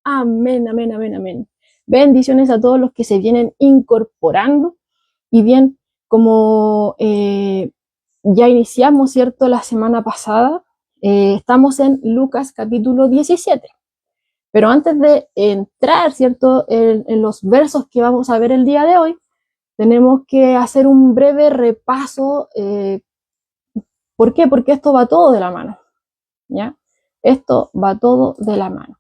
Amén, amén, amén, amén. Bendiciones a todos los que se vienen incorporando. Y bien, como ya iniciamos, ¿cierto? La semana pasada, estamos en Lucas capítulo 17. Pero antes de entrar, ¿cierto? En los versos que vamos a ver el día de hoy, tenemos que hacer un breve repaso. ¿Por qué? Porque esto va todo de la mano, ¿ya? Esto va todo de la mano.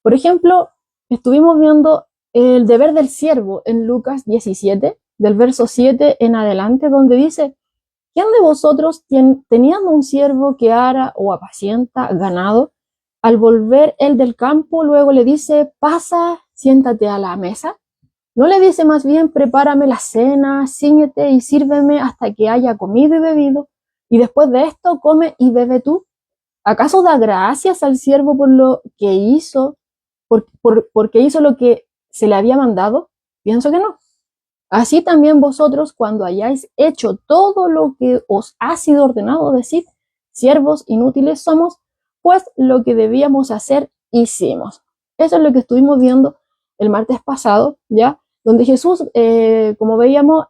Por ejemplo, estuvimos viendo el deber del siervo en Lucas 17, del verso 7 en adelante, donde dice: ¿quién de vosotros, teniendo un siervo que ara o apacienta ganado, al volver él del campo, luego le dice: pasa, siéntate a la mesa? ¿No le dice más bien: prepárame la cena, cíñete y sírveme hasta que haya comido y bebido, y después de esto come y bebe tú? ¿Acaso da gracias al siervo por lo que hizo, porque hizo lo que se le había mandado? Pienso que no. Así también vosotros, cuando hayáis hecho todo lo que os ha sido ordenado, decid: siervos inútiles somos, pues lo que debíamos hacer hicimos. Eso es lo que estuvimos viendo el martes pasado, ¿ya? Donde Jesús, como veíamos,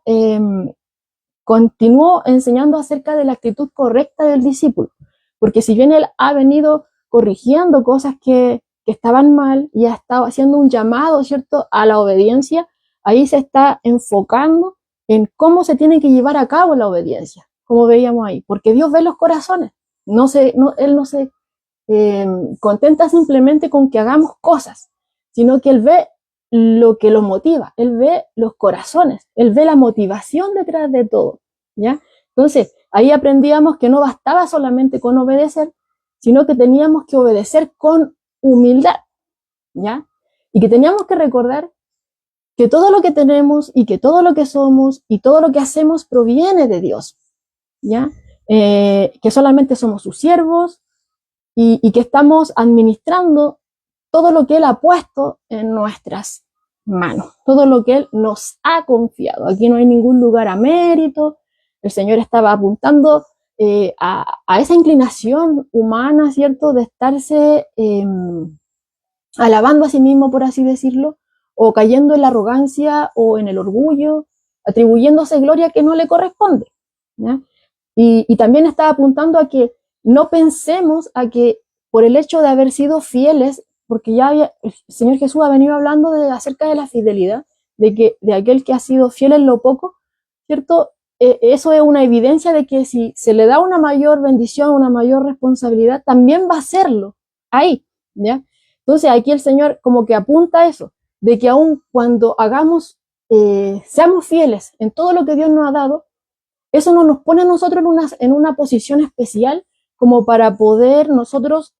continuó enseñando acerca de la actitud correcta del discípulo, porque si bien él ha venido corrigiendo cosas que estaban mal y ha estado haciendo un llamado, ¿cierto?, a la obediencia, ahí se está enfocando en cómo se tiene que llevar a cabo la obediencia, como veíamos ahí, porque Dios ve los corazones. Él no se contenta simplemente con que hagamos cosas, sino que Él ve lo que lo motiva, Él ve los corazones, Él ve la motivación detrás de todo, ¿ya? Entonces, ahí aprendíamos que no bastaba solamente con obedecer, sino que teníamos que obedecer con humildad, ¿ya? Y que teníamos que recordar que todo lo que tenemos y que todo lo que somos y todo lo que hacemos proviene de Dios, ¿ya? Que solamente somos sus siervos y que estamos administrando todo lo que Él ha puesto en nuestras manos, todo lo que Él nos ha confiado. Aquí no hay ningún lugar a mérito. El Señor estaba apuntando a esa inclinación humana, ¿cierto?, de estarse alabando a sí mismo, por así decirlo, o cayendo en la arrogancia o en el orgullo, atribuyéndose gloria que no le corresponde, ¿ya? Y también estaba apuntando a que no pensemos a que por el hecho de haber sido fieles, porque el Señor Jesús ha venido hablando acerca de la fidelidad, de aquel que ha sido fiel en lo poco, ¿cierto? Eso es una evidencia de que si se le da una mayor bendición, una mayor responsabilidad, también va a hacerlo ahí, ¿ya? Entonces aquí el Señor como que apunta a eso, de que aun cuando seamos fieles en todo lo que Dios nos ha dado, eso no nos pone a nosotros en una posición especial como para poder nosotros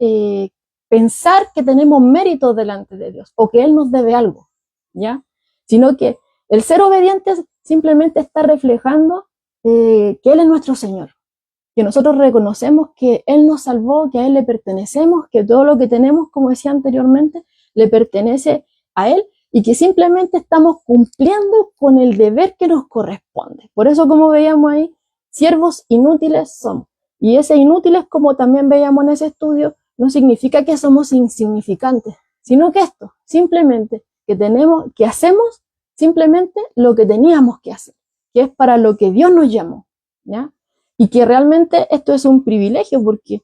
pensar que tenemos méritos delante de Dios o que Él nos debe algo, ¿ya? Sino que el ser obedientes simplemente está reflejando que Él es nuestro Señor, que nosotros reconocemos que Él nos salvó, que a Él le pertenecemos, que todo lo que tenemos, como decía anteriormente, le pertenece a Él y que simplemente estamos cumpliendo con el deber que nos corresponde. Por eso, como veíamos ahí, siervos inútiles somos. Y ese inútiles, como también veíamos en ese estudio, no significa que somos insignificantes, sino que esto, simplemente, que hacemos simplemente lo que teníamos que hacer, que es para lo que Dios nos llamó, ¿ya? Y que realmente esto es un privilegio porque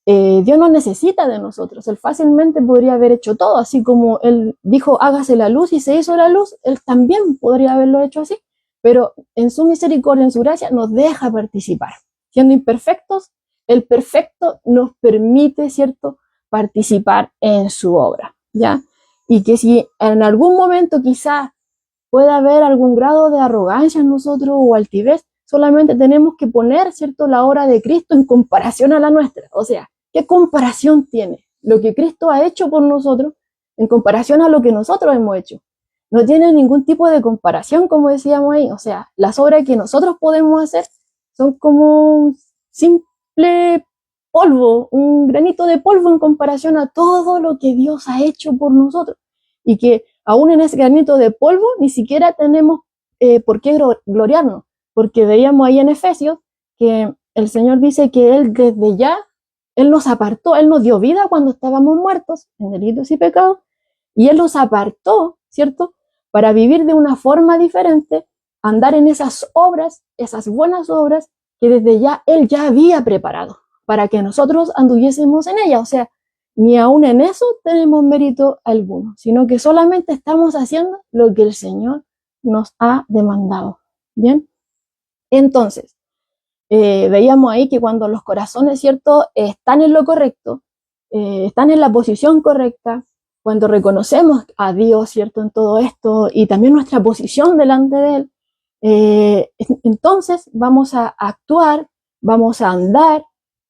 Dios no necesita de nosotros. Él fácilmente podría haber hecho todo, así como Él dijo: hágase la luz, y se hizo la luz. Él también podría haberlo hecho así, pero en su misericordia, en su gracia, nos deja participar. Siendo imperfectos, el perfecto nos permite, ¿cierto?, participar en su obra, ¿ya? Y que si en algún momento quizás pueda haber algún grado de arrogancia en nosotros o altivez, solamente tenemos que poner, ¿cierto?, la obra de Cristo en comparación a la nuestra. O sea, ¿qué comparación tiene lo que Cristo ha hecho por nosotros en comparación a lo que nosotros hemos hecho? No tiene ningún tipo de comparación, como decíamos ahí. O sea, las obras que nosotros podemos hacer son como un simple polvo, un granito de polvo en comparación a todo lo que Dios ha hecho por nosotros. Y que aún en ese granito de polvo ni siquiera tenemos por qué gloriarnos, porque veíamos ahí en Efesios que el Señor dice que Él desde ya, Él nos apartó, Él nos dio vida cuando estábamos muertos en delitos y pecados, y Él los apartó, ¿cierto? Para vivir de una forma diferente, andar en esas obras, esas buenas obras que desde ya Él ya había preparado para que nosotros anduviésemos en ella. O sea, ni aún en eso tenemos mérito alguno, sino que solamente estamos haciendo lo que el Señor nos ha demandado. Bien, entonces, veíamos ahí que cuando los corazones, ¿cierto?, están en lo correcto, están en la posición correcta, cuando reconocemos a Dios, ¿cierto?, en todo esto y también nuestra posición delante de Él, entonces vamos a actuar, vamos a andar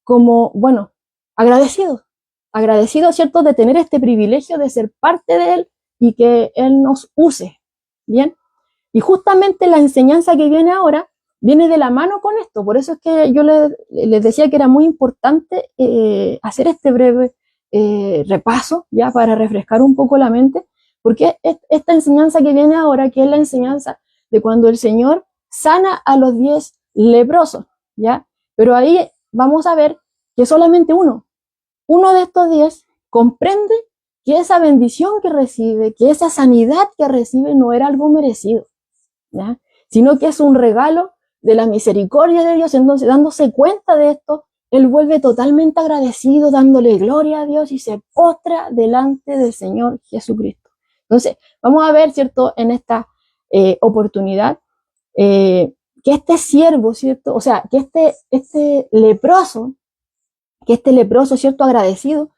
como, bueno, agradecidos, ¿cierto?, de tener este privilegio de ser parte de Él y que Él nos use, ¿bien? Y justamente la enseñanza que viene ahora viene de la mano con esto. Por eso es que yo les decía que era muy importante hacer este breve repaso, ya para refrescar un poco la mente, porque esta enseñanza que viene ahora, que es la enseñanza de cuando el Señor sana a los 10 leprosos, ¿ya? Pero ahí vamos a ver que solamente uno de estos 10 comprende que esa bendición que recibe, que esa sanidad que recibe no era algo merecido, ¿ya? Sino que es un regalo de la misericordia de Dios. Entonces, dándose cuenta de esto, él vuelve totalmente agradecido, dándole gloria a Dios y se postra delante del Señor Jesucristo. Entonces, vamos a ver, ¿cierto?, en esta oportunidad, que este siervo, ¿cierto?, o sea, que este leproso, ¿cierto?, agradecido,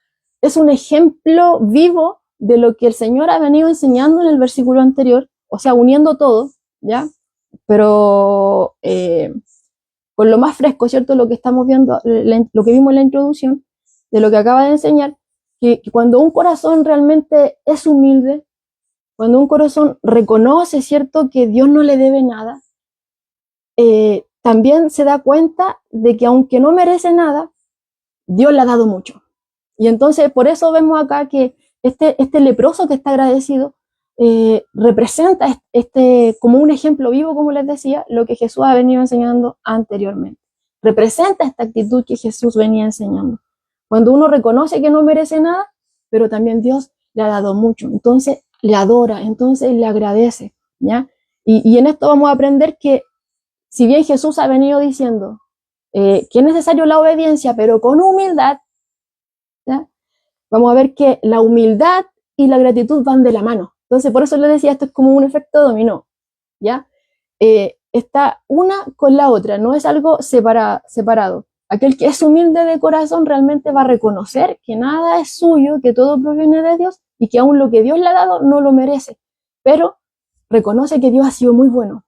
es un ejemplo vivo de lo que el Señor ha venido enseñando en el versículo anterior, o sea, uniendo todo, ¿ya? Pero con lo más fresco, ¿cierto?, lo que estamos viendo, lo que vimos en la introducción, de lo que acaba de enseñar, que cuando un corazón realmente es humilde, cuando un corazón reconoce, ¿cierto?, que Dios no le debe nada, también se da cuenta de que aunque no merece nada, Dios le ha dado mucho. Y entonces por eso vemos acá que este leproso que está agradecido representa como un ejemplo vivo, como les decía, lo que Jesús ha venido enseñando anteriormente. Representa esta actitud que Jesús venía enseñando. Cuando uno reconoce que no merece nada, pero también Dios le ha dado mucho, entonces le adora, entonces le agradece, ¿ya? Y en esto vamos a aprender que si bien Jesús ha venido diciendo que es necesario la obediencia, pero con humildad, ¿ya? Vamos a ver que la humildad y la gratitud van de la mano. Entonces, por eso les decía, esto es como un efecto dominó, ¿ya? Está una con la otra, no es algo separado. Aquel que es humilde de corazón realmente va a reconocer que nada es suyo, que todo proviene de Dios y que aún lo que Dios le ha dado no lo merece, pero reconoce que Dios ha sido muy bueno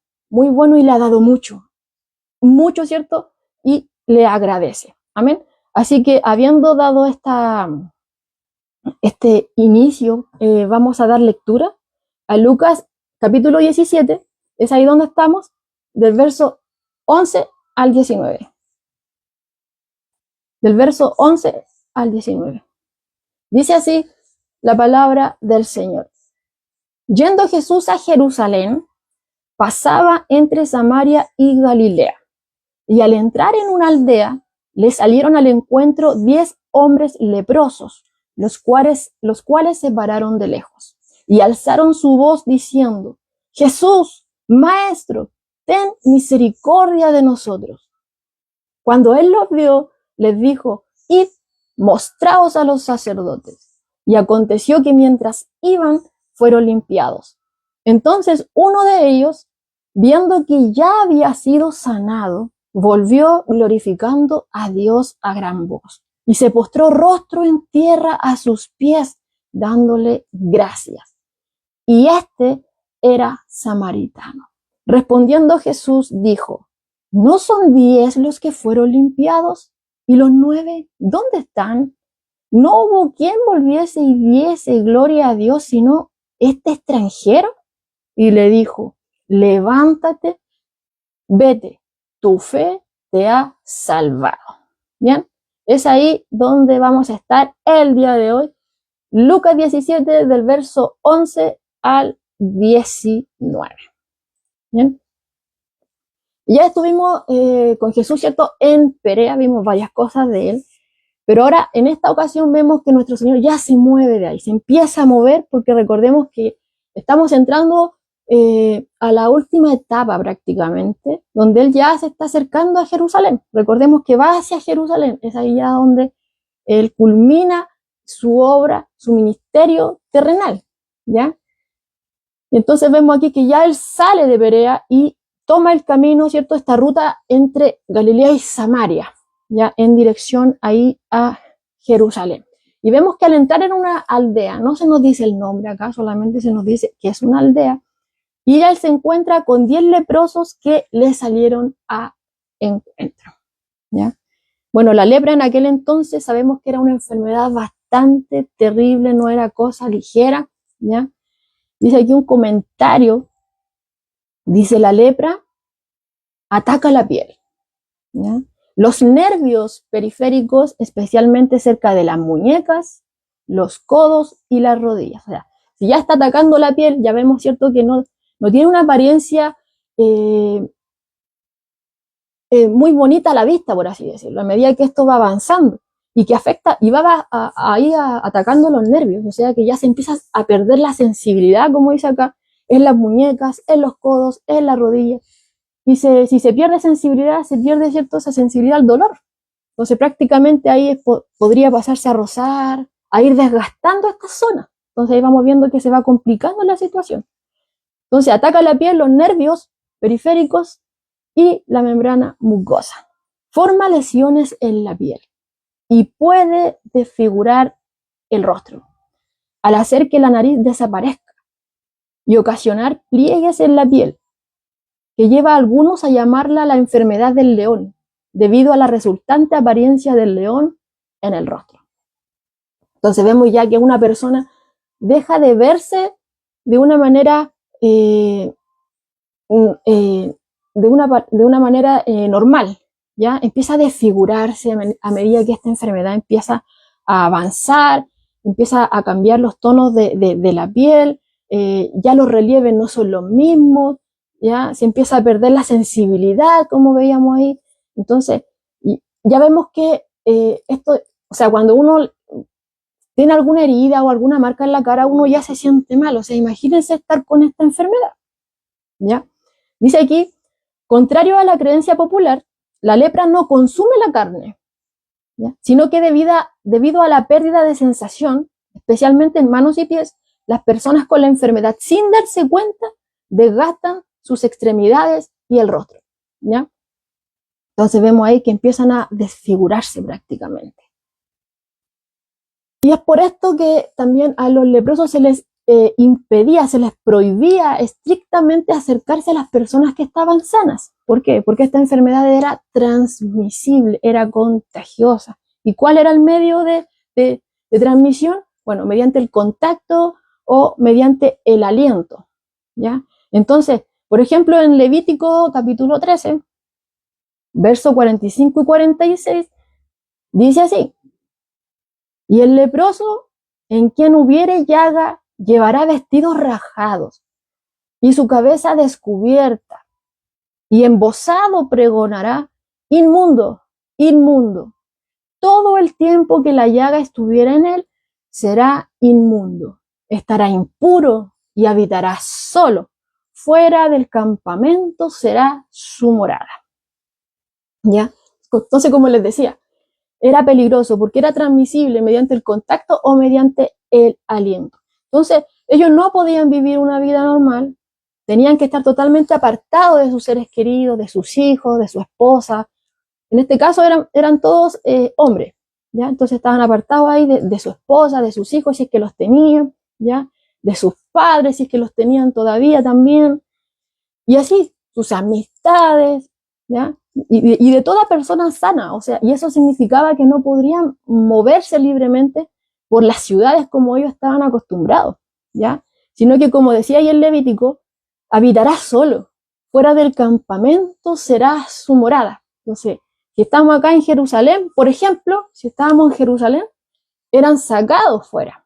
y le ha dado mucho, ¿cierto? Y le agradece. Amén. Así que habiendo dado este inicio, vamos a dar lectura a Lucas capítulo 17, es ahí donde estamos, del verso 11 al 19. Del verso 11 al 19. Dice así la palabra del Señor. Yendo Jesús a Jerusalén, pasaba entre Samaria y Galilea, y al entrar en una aldea, le salieron al encuentro 10 hombres leprosos, los cuales se pararon de lejos y alzaron su voz diciendo: Jesús, Maestro, ten misericordia de nosotros. Cuando él los vio, les dijo: id, mostraos a los sacerdotes. Y aconteció que mientras iban, fueron limpiados. Entonces uno de ellos, viendo que ya había sido sanado, volvió glorificando a Dios a gran voz y se postró rostro en tierra a sus pies, dándole gracias. Y este era samaritano. Respondiendo Jesús dijo: ¿no son 10 los que fueron limpiados? ¿Y los 9 dónde están? No hubo quien volviese y diese gloria a Dios, sino este extranjero. Y le dijo: levántate, vete, tu fe te ha salvado. Bien, es ahí donde vamos a estar el día de hoy. Lucas 17, del verso 11 al 19. Bien. Ya estuvimos con Jesús, ¿cierto?, en Perea, vimos varias cosas de él, Pero ahora, en esta ocasión, vemos que nuestro Señor ya se mueve de ahí, se empieza a mover, porque recordemos que estamos entrando a la última etapa prácticamente, donde Él ya se está acercando a Jerusalén. Recordemos que va hacia Jerusalén, es ahí ya donde Él culmina su obra, su ministerio terrenal, ¿ya? Y entonces vemos aquí que ya Él sale de Berea y toma el camino, ¿cierto? Esta ruta entre Galilea y Samaria, ya en dirección ahí a Jerusalén. Y vemos que al entrar en una aldea, no se nos dice el nombre acá, solamente se nos dice que es una aldea, y él se encuentra con 10 leprosos que le salieron a encuentro, ¿ya? Bueno, la lepra en aquel entonces sabemos que era una enfermedad bastante terrible, no era cosa ligera, ¿ya? Dice aquí un comentario, dice: la lepra ataca la piel, ¿ya? Los nervios periféricos, especialmente cerca de las muñecas, los codos y las rodillas. O sea, si ya está atacando la piel, ya vemos, ¿cierto?, que no tiene una apariencia muy bonita a la vista, por así decirlo, a medida que esto va avanzando y que afecta y va ahí atacando los nervios. O sea que ya se empieza a perder la sensibilidad, como dice acá, en las muñecas, en los codos, en las rodillas. Y si se pierde sensibilidad, se pierde, ¿cierto?, esa sensibilidad al dolor. Entonces prácticamente ahí podría pasarse a rozar, a ir desgastando esta zona. Entonces ahí vamos viendo que se va complicando la situación. Entonces ataca la piel, los nervios periféricos y la membrana mucosa. Forma lesiones en la piel y puede desfigurar el rostro al hacer que la nariz desaparezca y ocasionar pliegues en la piel, que lleva a algunos a llamarla la enfermedad del león, debido a la resultante apariencia del león en el rostro. Entonces vemos ya que una persona deja de verse de una manera normal, ¿ya? Empieza a desfigurarse a medida que esta enfermedad empieza a avanzar, empieza a cambiar los tonos de la piel, ya los relieves no son los mismos, ¿ya? Se empieza a perder la sensibilidad, como veíamos ahí. Entonces, ya vemos que esto, o sea, cuando uno tiene alguna herida o alguna marca en la cara, uno ya se siente mal. O sea, imagínense estar con esta enfermedad, ¿ya? Dice aquí: contrario a la creencia popular, la lepra no consume la carne, ¿ya?, sino que debido a la pérdida de sensación, especialmente en manos y pies, las personas con la enfermedad, sin darse cuenta, desgastan sus extremidades y el rostro, ¿ya? Entonces vemos ahí que empiezan a desfigurarse prácticamente. Y es por esto que también a los leprosos se les impedía, se les prohibía estrictamente acercarse a las personas que estaban sanas. ¿Por qué? Porque esta enfermedad era transmisible, era contagiosa. ¿Y cuál era el medio de transmisión? Bueno, mediante el contacto o mediante el aliento, ¿ya? Entonces, por ejemplo, en Levítico capítulo 13, versos 45 y 46, dice así: y el leproso, en quien hubiere llaga, llevará vestidos rajados y su cabeza descubierta, y embozado pregonará: inmundo, inmundo. Todo el tiempo que la llaga estuviera en él, será inmundo. Estará impuro y habitará solo. Fuera del campamento será su morada. ¿Ya? Entonces, como les decía, era peligroso porque era transmisible mediante el contacto o mediante el aliento. Entonces, ellos no podían vivir una vida normal, tenían que estar totalmente apartados de sus seres queridos, de sus hijos, de su esposa. En este caso eran todos hombres, ¿ya? Entonces estaban apartados ahí de su esposa, de sus hijos, si es que los tenían, ¿ya? De sus padres, si es que los tenían todavía también. Y así, sus amistades, ¿ya? Y de toda persona sana, o sea, y eso significaba que no podrían moverse libremente por las ciudades como ellos estaban acostumbrados, ¿ya? Sino que, como decía ahí el Levítico, habitará solo, fuera del campamento será su morada. Entonces, si estamos acá en Jerusalén, por ejemplo, si estábamos en Jerusalén, eran sacados fuera,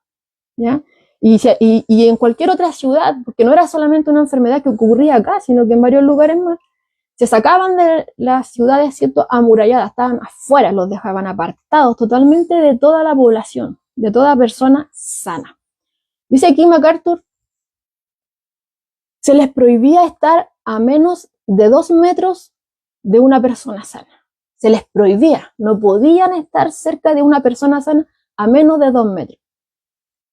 ¿ya? Y en cualquier otra ciudad, porque no era solamente una enfermedad que ocurría acá, sino que en varios lugares más, se sacaban de las ciudades, ¿cierto?, amuralladas, estaban afuera, los dejaban apartados totalmente de toda la población, de toda persona sana. Dice aquí MacArthur, se les prohibía estar a menos de 2 metros de una persona sana. Se les prohibía, no podían estar cerca de una persona sana a menos de 2 metros.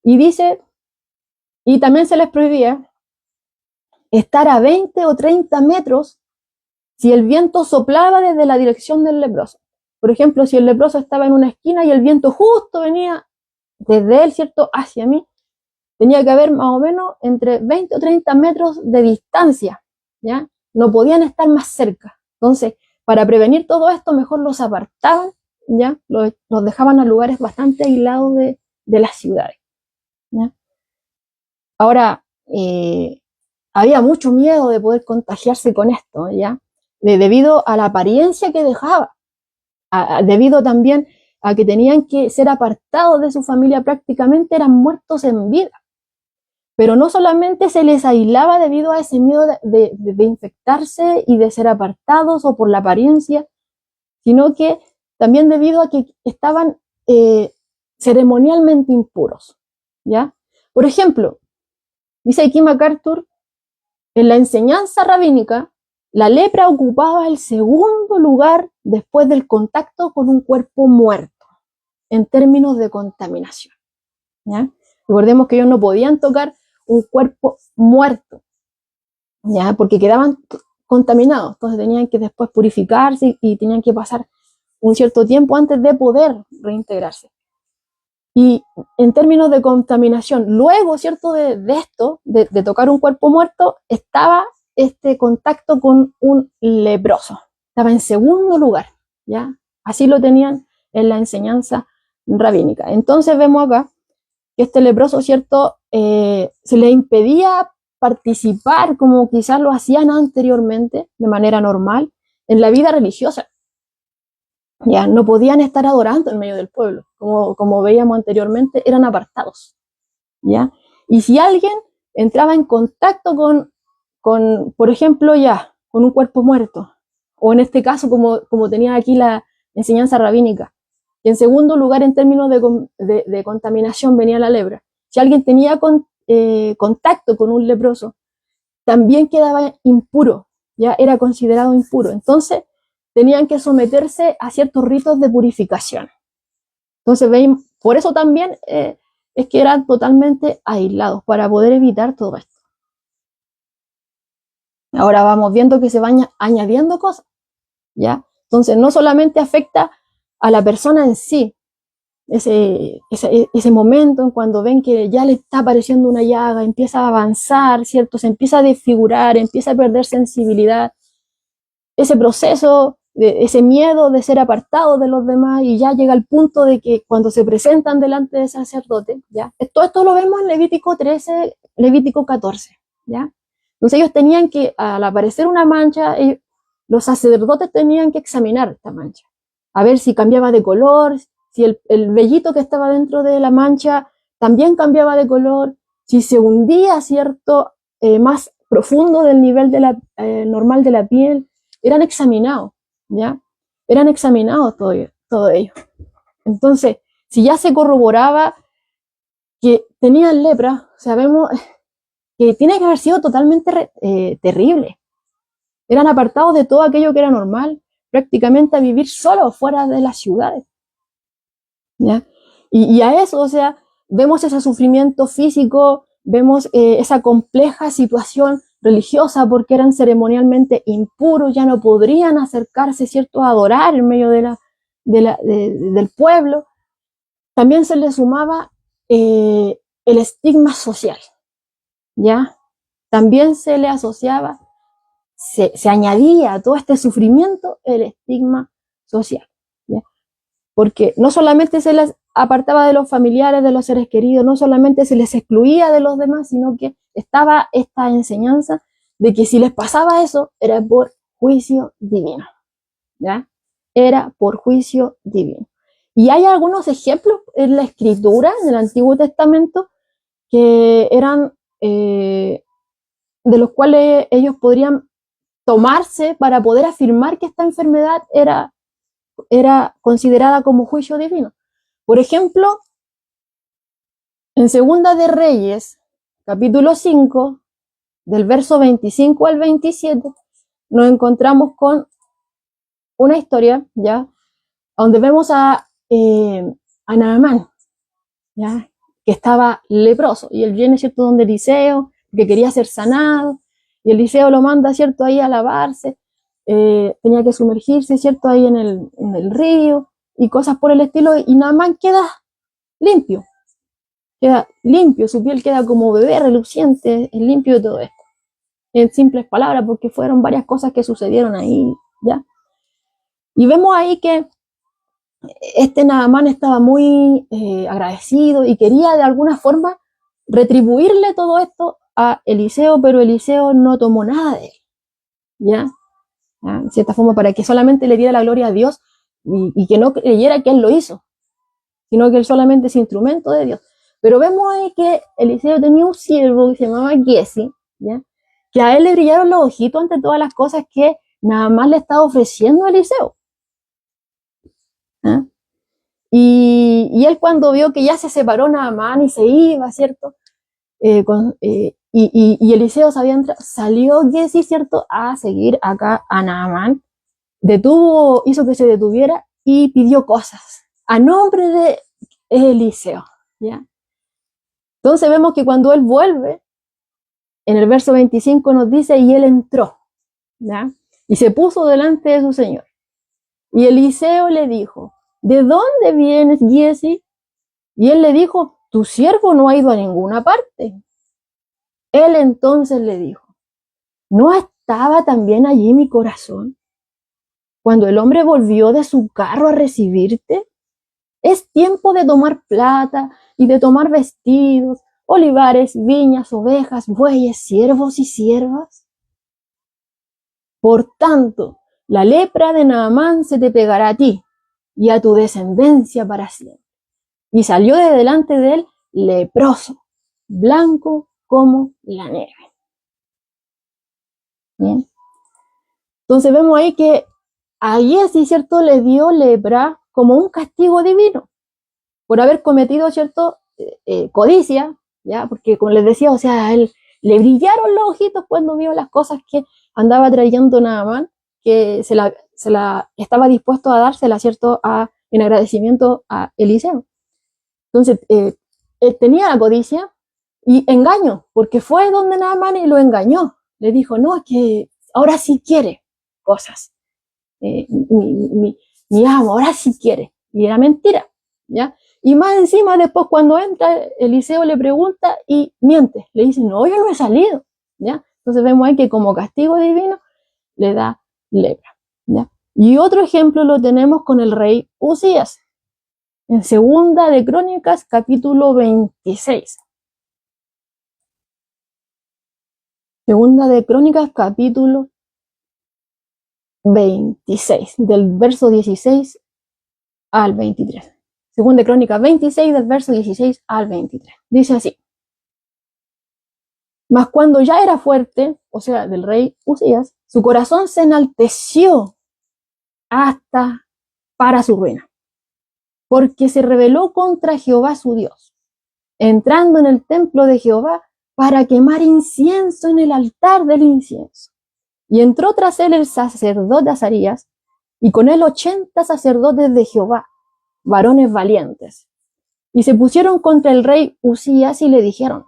Y dice, y también se les prohibía estar a 20 o 30 metros si el viento soplaba desde la dirección del leproso. Por ejemplo, si el leproso estaba en una esquina y el viento justo venía desde él, ¿cierto?, hacia mí, tenía que haber más o menos entre 20 o 30 metros de distancia, ¿ya? No podían estar más cerca. Entonces, para prevenir todo esto, mejor los apartaban, ¿ya? Los dejaban a lugares bastante aislados de las ciudades, ¿ya? Ahora, había mucho miedo de poder contagiarse con esto, ¿ya? Debido a la apariencia que dejaba, debido también a que tenían que ser apartados de su familia, prácticamente eran muertos en vida. Pero no solamente se les aislaba debido a ese miedo de infectarse y de ser apartados o por la apariencia, sino que también debido a que estaban ceremonialmente impuros, ¿ya? Por ejemplo, dice aquí MacArthur, en la enseñanza rabínica, la lepra ocupaba el segundo lugar después del contacto con un cuerpo muerto, en términos de contaminación, ¿ya? Recordemos que ellos no podían tocar un cuerpo muerto, ¿ya? Porque quedaban contaminados, entonces tenían que después purificarse y tenían que pasar un cierto tiempo antes de poder reintegrarse. Y en términos de contaminación, luego, ¿cierto?, de esto, de tocar un cuerpo muerto, estaba este contacto con un leproso. Estaba en segundo lugar, ¿ya? Así lo tenían en la enseñanza rabínica. Entonces vemos acá que este leproso, ¿cierto?, se le impedía participar como quizás lo hacían anteriormente, de manera normal, en la vida religiosa. Ya no podían estar adorando en medio del pueblo, como veíamos anteriormente, eran apartados, ¿ya? Y si alguien entraba en contacto con por ejemplo, ya, con un cuerpo muerto, o en este caso, como tenía aquí la enseñanza rabínica, y en segundo lugar, en términos de contaminación, venía la lepra. Si alguien tenía contacto con un leproso, también quedaba impuro, ya era considerado impuro. Entonces, tenían que someterse a ciertos ritos de purificación. Entonces, por eso también es que eran totalmente aislados, para poder evitar todo esto. Ahora vamos viendo que se van añadiendo cosas, ¿ya? Entonces, no solamente afecta a la persona en sí, ese momento en cuando ven que ya le está apareciendo una llaga, empieza a avanzar, ¿cierto? Se empieza a desfigurar, empieza a perder sensibilidad, ese proceso, ese miedo de ser apartado de los demás, y ya llega al punto de que cuando se presentan delante del sacerdote, ¿ya? Todo esto lo vemos en Levítico 13, Levítico 14, ¿ya? Entonces ellos tenían que, al aparecer una mancha, los sacerdotes tenían que examinar esta mancha, a ver si cambiaba de color, si el vellito que estaba dentro de la mancha también cambiaba de color, si se hundía, ¿cierto?, más profundo del nivel de normal de la piel. Eran examinados, ¿ya? Eran examinados todo ello. Entonces, si ya se corroboraba que tenían lepra, sabemos que tiene que haber sido totalmente terrible. Eran apartados de todo aquello que era normal, prácticamente a vivir solos fuera de las ciudades, ¿ya? Y a eso, o sea, vemos ese sufrimiento físico, vemos esa compleja situación religiosa, porque eran ceremonialmente impuros, ya no podrían acercarse, ¿cierto?, a adorar en medio del pueblo. También se le sumaba el estigma social, ¿ya? También se le asociaba, se añadía a todo este sufrimiento el estigma social, ¿ya? Porque no solamente se les apartaba de los familiares, de los seres queridos, no solamente se les excluía de los demás, sino que estaba esta enseñanza de que si les pasaba eso, era por juicio divino, ¿ya? Era por juicio divino. Y hay algunos ejemplos en la escritura, en el Antiguo Testamento, que eran de los cuales ellos podrían tomarse para poder afirmar que esta enfermedad era considerada como juicio divino. Por ejemplo, en Segunda de Reyes, capítulo 5, del verso 25 al 27, nos encontramos con una historia, ¿ya? Donde vemos a Naamán, ¿ya? Que estaba leproso, y él viene, ¿cierto?, donde Eliseo, que quería ser sanado, y Eliseo lo manda, ¿cierto?, ahí a lavarse, tenía que sumergirse, ¿cierto?, ahí en el río, y cosas por el estilo, y Naamán limpio, queda limpio, su piel queda como bebé, reluciente, es limpio de todo esto. En simples palabras, porque fueron varias cosas que sucedieron ahí, ¿ya? Y vemos ahí que este Naamán estaba muy agradecido y quería de alguna forma retribuirle todo esto a Eliseo, pero Eliseo no tomó nada de él, ¿ya? En cierta forma, para que solamente le diera la gloria a Dios y que no creyera que él lo hizo, sino que él solamente es instrumento de Dios. Pero vemos ahí que Eliseo tenía un siervo que se llamaba Giesi, ¿ya? Que a él le brillaron los ojitos ante todas las cosas que Naamán le estaba ofreciendo a Eliseo. ¿Ah? Y él, cuando vio que ya se separó Naamán y se iba, ¿cierto? Y Eliseo salió Giesi, ¿cierto?, a seguir acá a Naamán, hizo que se detuviera y pidió cosas a nombre de Eliseo, ¿ya? Entonces vemos que cuando él vuelve, en el verso 25 nos dice, y él entró, ¿ya? Y se puso delante de su señor. Y Eliseo le dijo, ¿de dónde vienes, Giesi? Y él le dijo, tu siervo no ha ido a ninguna parte. Él entonces le dijo, ¿no estaba también allí mi corazón cuando el hombre volvió de su carro a recibirte? Es tiempo de tomar plata y de tomar vestidos, olivares, viñas, ovejas, bueyes, siervos y siervas. Por tanto, la lepra de Naamán se te pegará a ti y a tu descendencia para siempre. Y salió de delante de él leproso, blanco como la nieve. Bien. Entonces vemos ahí que a Giesi, ¿cierto?, le dio lepra como un castigo divino por haber cometido, ¿cierto?, codicia, ¿ya? Porque, como les decía, o sea, a él le brillaron los ojitos cuando vio las cosas que andaba trayendo Naamán, que se la estaba dispuesto a dársela, ¿cierto?, en agradecimiento a Eliseo. Entonces, tenía la codicia y engaño, porque fue donde Naamán y lo engañó. Le dijo, no, es que ahora sí quiere cosas. Mi amo, ahora sí quiere. Y era mentira, ¿ya? Y más encima, después, cuando entra, Eliseo le pregunta y miente. Le dice, no, yo no he salido, ¿ya? Entonces vemos ahí que como castigo divino le da lepra, ¿ya? Y otro ejemplo lo tenemos con el rey Usías, en Segunda de Crónicas, capítulo 26. Segunda de Crónicas, capítulo 26, del verso 16 al 23. Segunda de Crónicas 26, del verso 16 al 23. Dice así. Mas cuando ya era fuerte, o sea, del rey Usías, su corazón se enalteció hasta para su ruina, porque se rebeló contra Jehová su Dios, entrando en el templo de Jehová para quemar incienso en el altar del incienso. Y entró tras él el sacerdote Azarías, y con él 80 sacerdotes de Jehová, varones valientes. Y se pusieron contra el rey Usías y le dijeron,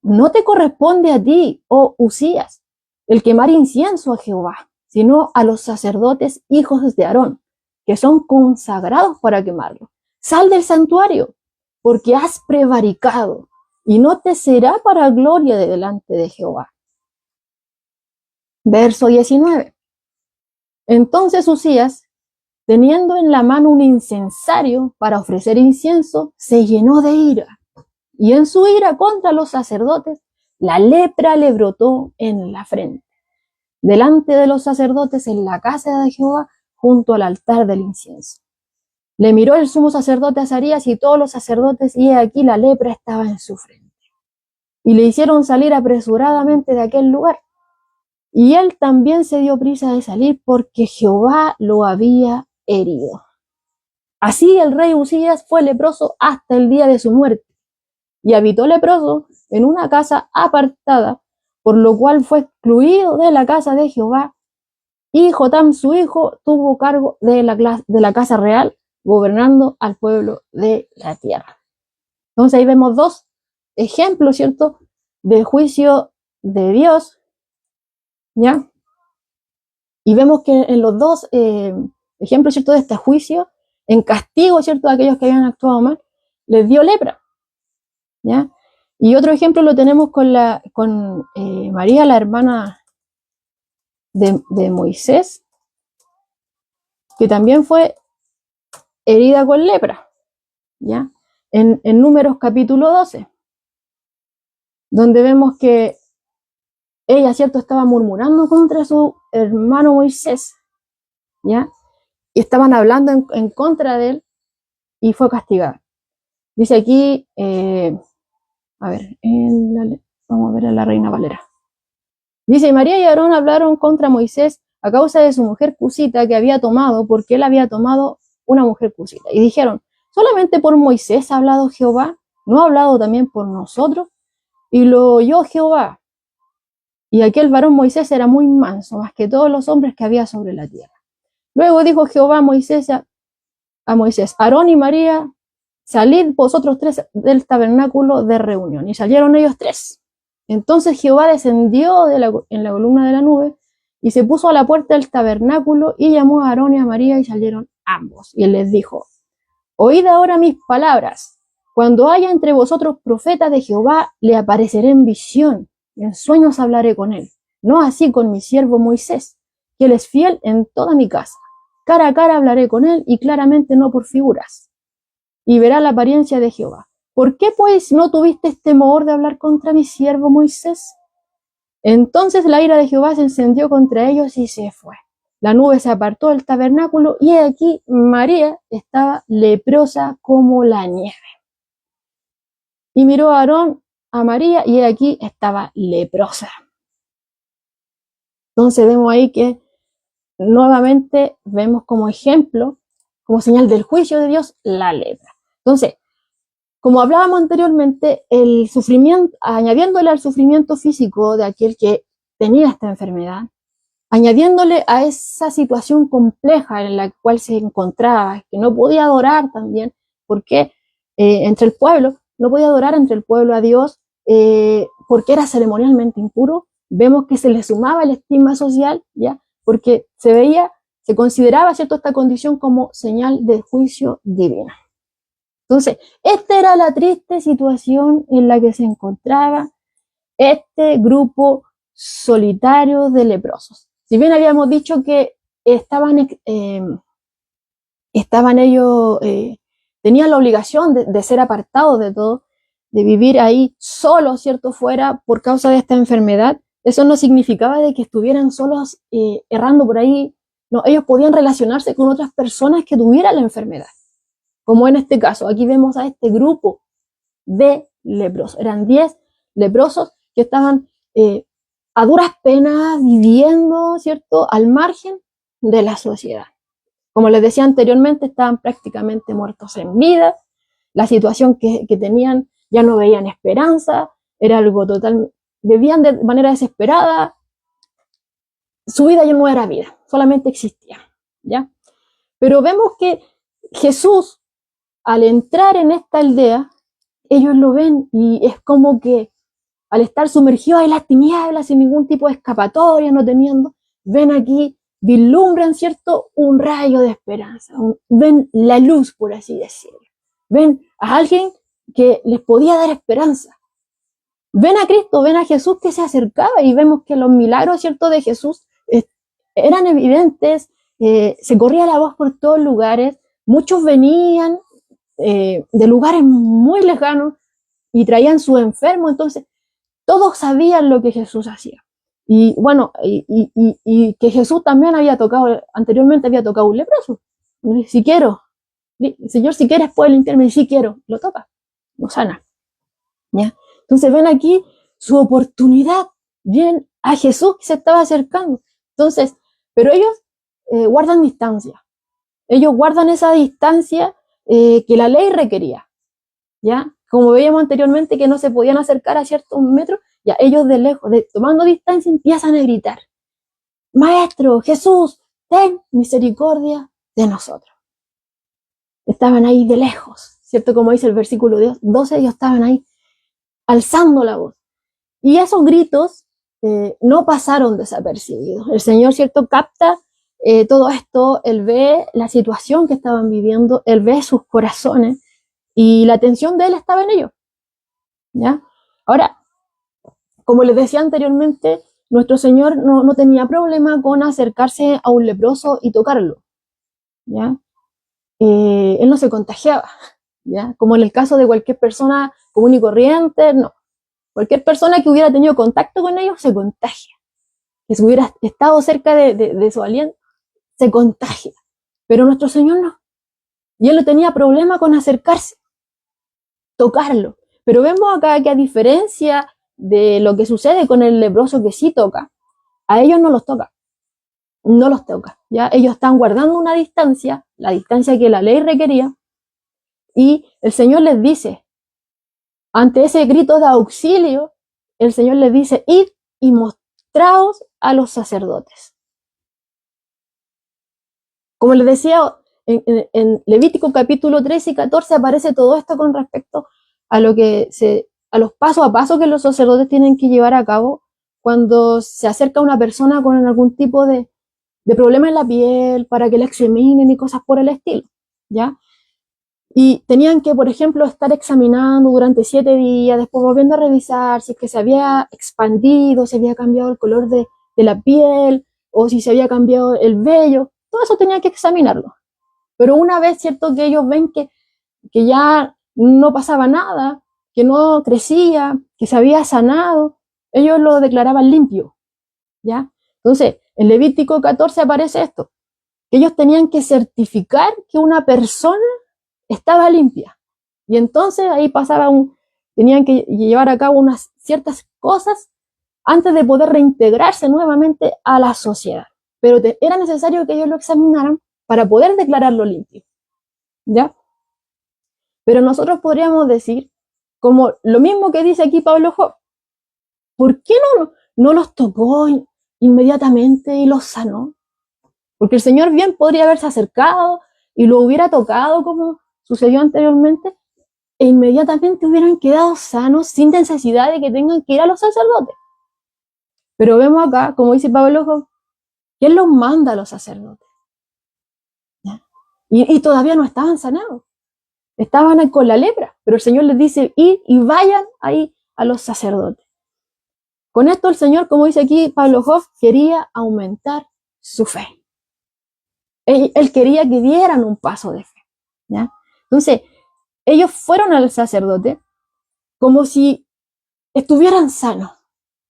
no te corresponde a ti, oh Usías, el quemar incienso a Jehová, sino a los sacerdotes hijos de Aarón, que son consagrados para quemarlo. Sal del santuario, porque has prevaricado, y no te será para gloria de delante de Jehová. Verso 19. Entonces Usías, teniendo en la mano un incensario para ofrecer incienso, se llenó de ira. Y en su ira contra los sacerdotes, la lepra le brotó en la frente, delante de los sacerdotes en la casa de Jehová, junto al altar del incienso. Le miró el sumo sacerdote Azarías y todos los sacerdotes, y he aquí la lepra estaba en su frente. Y le hicieron salir apresuradamente de aquel lugar. y él también se dio prisa de salir porque Jehová lo había herido. Así el rey Uzías fue leproso hasta el día de su muerte, y habitó leproso en una casa apartada, por lo cual fue excluido de la casa de Jehová, y Jotam su hijo tuvo cargo de la casa real, gobernando al pueblo de la tierra. Entonces ahí vemos dos ejemplos, ¿cierto?, de juicio de Dios, ¿ya? Y vemos que en los dos ejemplos, ¿cierto?, de este juicio, en castigo, ¿cierto?, de aquellos que habían actuado mal, les dio lepra, ¿ya? Y otro ejemplo lo tenemos con María, la hermana de Moisés, que también fue herida con lepra, ¿ya? En Números capítulo 12, donde vemos que ella, ¿cierto?, estaba murmurando contra su hermano Moisés, ¿ya? Y estaban hablando en contra de él, y fue castigada. Dice aquí, a ver, vamos a ver a la Reina Valera. Dice, María y Aarón hablaron contra Moisés a causa de su mujer cusita que había tomado, porque él había tomado una mujer cusita. Y dijeron, ¿solamente por Moisés ha hablado Jehová? ¿No ha hablado también por nosotros? Y lo oyó Jehová. Y aquel varón Moisés era muy manso, más que todos los hombres que había sobre la tierra. Luego dijo Jehová a Moisés, Aarón y María, salid vosotros tres del tabernáculo de reunión. Y salieron ellos tres. Entonces Jehová descendió en la columna de la nube y se puso a la puerta del tabernáculo y llamó a Aarón y a María y salieron ambos. Y él les dijo, oíd ahora mis palabras. Cuando haya entre vosotros profetas de Jehová, le apareceré en visión y en sueños hablaré con él. No así con mi siervo Moisés, que él es fiel en toda mi casa. Cara a cara hablaré con él y claramente no por figuras. Y verá la apariencia de Jehová. ¿Por qué pues no tuviste temor de hablar contra mi siervo Moisés? Entonces la ira de Jehová se encendió contra ellos y se fue. La nube se apartó del tabernáculo y aquí María estaba leprosa como la nieve. Y miró a Aarón, a María, y aquí estaba leprosa. Entonces vemos ahí que nuevamente vemos como ejemplo, como señal del juicio de Dios, la lepra. Entonces, como hablábamos anteriormente, el sufrimiento, añadiéndole al sufrimiento físico de aquel que tenía esta enfermedad, añadiéndole a esa situación compleja en la cual se encontraba, que no podía adorar también, porque entre el pueblo, no podía adorar entre el pueblo a Dios, porque era ceremonialmente impuro, vemos que se le sumaba el estigma social, ¿ya? Porque se consideraba, ¿cierto?, esta condición como señal de juicio divino. Entonces, esta era la triste situación en la que se encontraba este grupo solitario de leprosos. Si bien habíamos dicho que estaban ellos, tenían la obligación de ser apartados de todo, de vivir ahí solos, ¿cierto?, fuera por causa de esta enfermedad, eso no significaba de que estuvieran solos errando por ahí. No, ellos podían relacionarse con otras personas que tuvieran la enfermedad. Como en este caso, aquí vemos a este grupo de leprosos. Eran 10 leprosos que estaban a duras penas viviendo, ¿cierto?, al margen de la sociedad. Como les decía anteriormente, estaban prácticamente muertos en vida. La situación que tenían, ya no veían esperanza, era algo total, vivían de manera desesperada. Su vida ya no era vida, solamente existía, ¿ya? Pero vemos que Jesús, al entrar en esta aldea, ellos lo ven y es como que al estar sumergidos en las tinieblas, sin ningún tipo de escapatoria, no teniendo, ven aquí, vislumbran, ¿cierto?, un rayo de esperanza, ven la luz, por así decirlo. Ven a alguien que les podía dar esperanza. Ven a Cristo, ven a Jesús que se acercaba y vemos que los milagros, ¿cierto?, de Jesús eran evidentes, se corría la voz por todos lugares, muchos venían de lugares muy lejanos y traían su enfermo, entonces todos sabían lo que Jesús hacía. Y bueno, y que Jesús también anteriormente había tocado un leproso. Si quiero, Señor, si quieres puedes limpiarme, y si quiero, lo toca, lo sana. ¿Ya? Entonces ven aquí su oportunidad, bien a Jesús que se estaba acercando. Entonces, pero ellos guardan distancia. Ellos guardan esa distancia que la ley requería, ¿ya? Como veíamos anteriormente que no se podían acercar a ciertos metros, ya ellos de lejos, tomando distancia, empiezan a gritar: Maestro, Jesús, ten misericordia de nosotros. Estaban ahí de lejos, ¿cierto? Como dice el versículo 12, ellos estaban ahí alzando la voz. Y esos gritos no pasaron desapercibidos. El Señor, ¿cierto?, capta todo esto, Él ve la situación que estaban viviendo, Él ve sus corazones y la atención de Él estaba en ellos, ¿ya? Ahora, como les decía anteriormente, nuestro Señor no tenía problema con acercarse a un leproso y tocarlo, ¿ya? Él no se contagiaba, ¿ya? Como en el caso de cualquier persona común y corriente, no. Cualquier persona que hubiera tenido contacto con ellos se contagia. Que si hubiera estado cerca de su aliento, se contagia. Pero nuestro Señor no. Y Él no tenía problema con acercarse, tocarlo. Pero vemos acá que a diferencia de lo que sucede con el leproso que sí toca, a ellos no los toca. No los toca, ¿ya? Ellos están guardando una distancia, la distancia que la ley requería, y el Señor les dice, ante ese grito de auxilio, el Señor les dice: id y mostraos a los sacerdotes. Como les decía, en Levítico capítulo 13 y 14 aparece todo esto con respecto a a los pasos a paso que los sacerdotes tienen que llevar a cabo cuando se acerca una persona con algún tipo de problema en la piel, para que la examinen y cosas por el estilo, ¿ya? Y tenían que, por ejemplo, estar examinando durante 7 días, después volviendo a revisar si es que se había expandido, si había cambiado el color de la piel, o si se había cambiado el vello. Todo eso tenían que examinarlo. Pero una vez, cierto, que ellos ven que ya no pasaba nada, que no crecía, que se había sanado, ellos lo declaraban limpio, ¿ya? Entonces, en Levítico 14 aparece esto, que ellos tenían que certificar que una persona estaba limpia. Y entonces ahí tenían que llevar a cabo unas ciertas cosas antes de poder reintegrarse nuevamente a la sociedad. Pero era necesario que ellos lo examinaran para poder declararlo limpio, ¿ya? Pero nosotros podríamos decir, como lo mismo que dice aquí Pablo Job, ¿por qué no los tocó inmediatamente y los sanó? Porque el Señor bien podría haberse acercado y lo hubiera tocado como sucedió anteriormente, e inmediatamente hubieran quedado sanos sin necesidad de que tengan que ir a los sacerdotes. Pero vemos acá, como dice Pablo Job, que Él los manda a los sacerdotes. Y todavía no estaban sanados. Estaban con la lepra, pero el Señor les dice: id y vayan ahí a los sacerdotes. Con esto el Señor, como dice aquí Pablo Job, quería aumentar su fe. Él quería que dieran un paso de fe, ¿ya? Entonces, ellos fueron al sacerdote como si estuvieran sanos,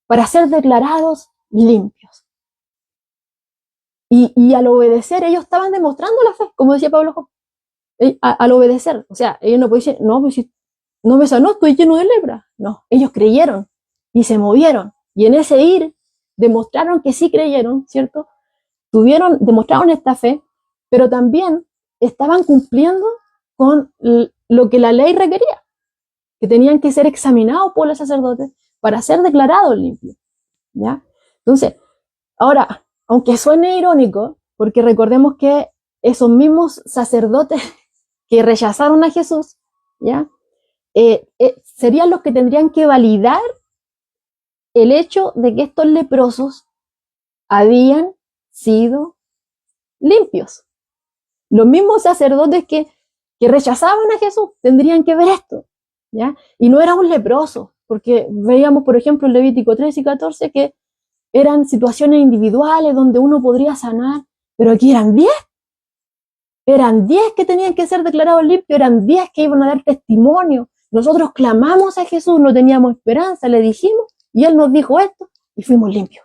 para ser declarados limpios. Y al obedecer, ellos estaban demostrando la fe, como decía Pablo Job. Al obedecer, o sea, ellos no pueden decir: no, pues si no me sanó, estoy lleno de lepra. No, ellos creyeron y se movieron. Y en ese ir, demostraron que sí creyeron, ¿cierto? Demostraron esta fe, pero también estaban cumpliendo con lo que la ley requería, que tenían que ser examinados por los sacerdotes para ser declarados limpios, ¿ya? Entonces, ahora, aunque suene irónico, porque recordemos que esos mismos sacerdotes que rechazaron a Jesús, ¿ya? Serían los que tendrían que validar el hecho de que estos leprosos habían sido limpios. Los mismos sacerdotes que rechazaban a Jesús tendrían que ver esto, ¿ya? Y no era un leproso, porque veíamos, por ejemplo, en Levítico 13 y 14 que eran situaciones individuales donde uno podría sanar, pero aquí eran 10. Eran 10 que tenían que ser declarados limpios, eran 10 que iban a dar testimonio. Nosotros clamamos a Jesús, no teníamos esperanza, le dijimos, y Él nos dijo esto, y fuimos limpios.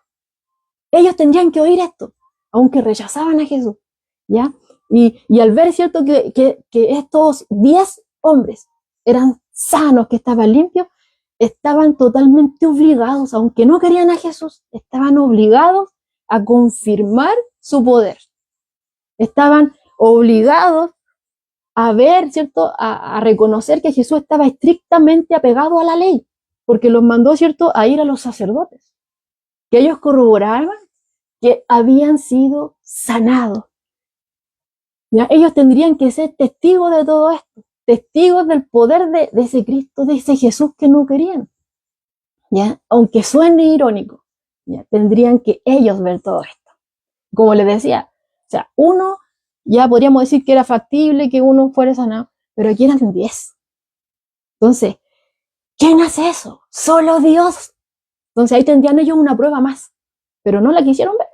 Ellos tendrían que oír esto, aunque rechazaban a Jesús, ¿ya? Y al ver, ¿cierto?, que estos 10 hombres eran sanos, que estaban limpios, estaban totalmente obligados, aunque no querían a Jesús, estaban obligados a confirmar su poder. Estaban obligados a ver, ¿cierto? A reconocer que Jesús estaba estrictamente apegado a la ley, porque los mandó, ¿cierto?, a ir a los sacerdotes, que ellos corroboraban que habían sido sanados. ¿Ya? Ellos tendrían que ser testigos de todo esto, testigos del poder de ese Cristo, de ese Jesús que no querían. ¿Ya? Aunque suene irónico, ¿ya? Tendrían que ellos ver todo esto. Como les decía, o sea, uno, ya podríamos decir que era factible que uno fuera sanado, pero aquí eran 10. Entonces, ¿quién hace eso? Solo Dios. Entonces ahí tendrían ellos una prueba más, pero no la quisieron ver.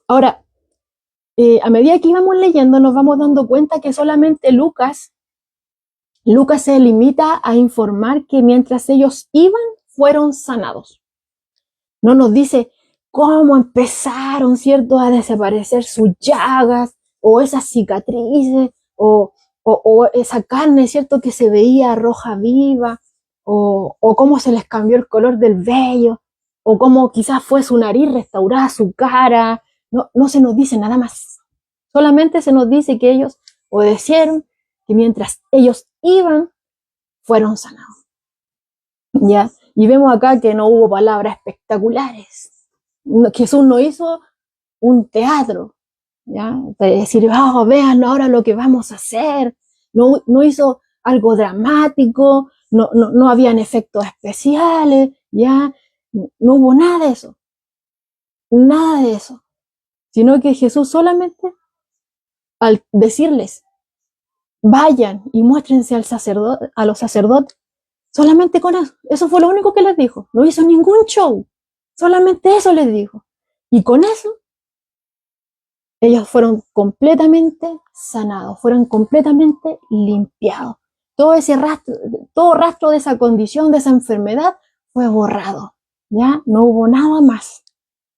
Ahora, a medida que íbamos leyendo, nos vamos dando cuenta que solamente Lucas se limita a informar que mientras ellos iban, fueron sanados. No nos dice cómo empezaron, ¿cierto?, a desaparecer sus llagas, o esas cicatrices, o esa carne, ¿cierto?, que se veía roja viva, o cómo se les cambió el color del vello, o cómo quizás fue su nariz restaurada, su cara. No se nos dice nada más. Solamente se nos dice que ellos obedecieron, que mientras ellos iban, fueron sanados. ¿Ya? Y vemos acá que no hubo palabras espectaculares. Jesús no hizo un teatro, ¿ya? De decir, oh, vean ahora lo que vamos a hacer. No hizo algo dramático, no habían efectos especiales, ¿ya? No hubo nada de eso. Nada de eso. Sino que Jesús solamente, al decirles, vayan y muéstrense a los sacerdotes, solamente con eso fue lo único que les dijo. No hizo ningún show, solamente eso les dijo. Y con eso, ellos fueron completamente sanados, fueron completamente limpiados. Todo rastro de esa condición, de esa enfermedad, fue borrado. ¿Ya? No hubo nada más.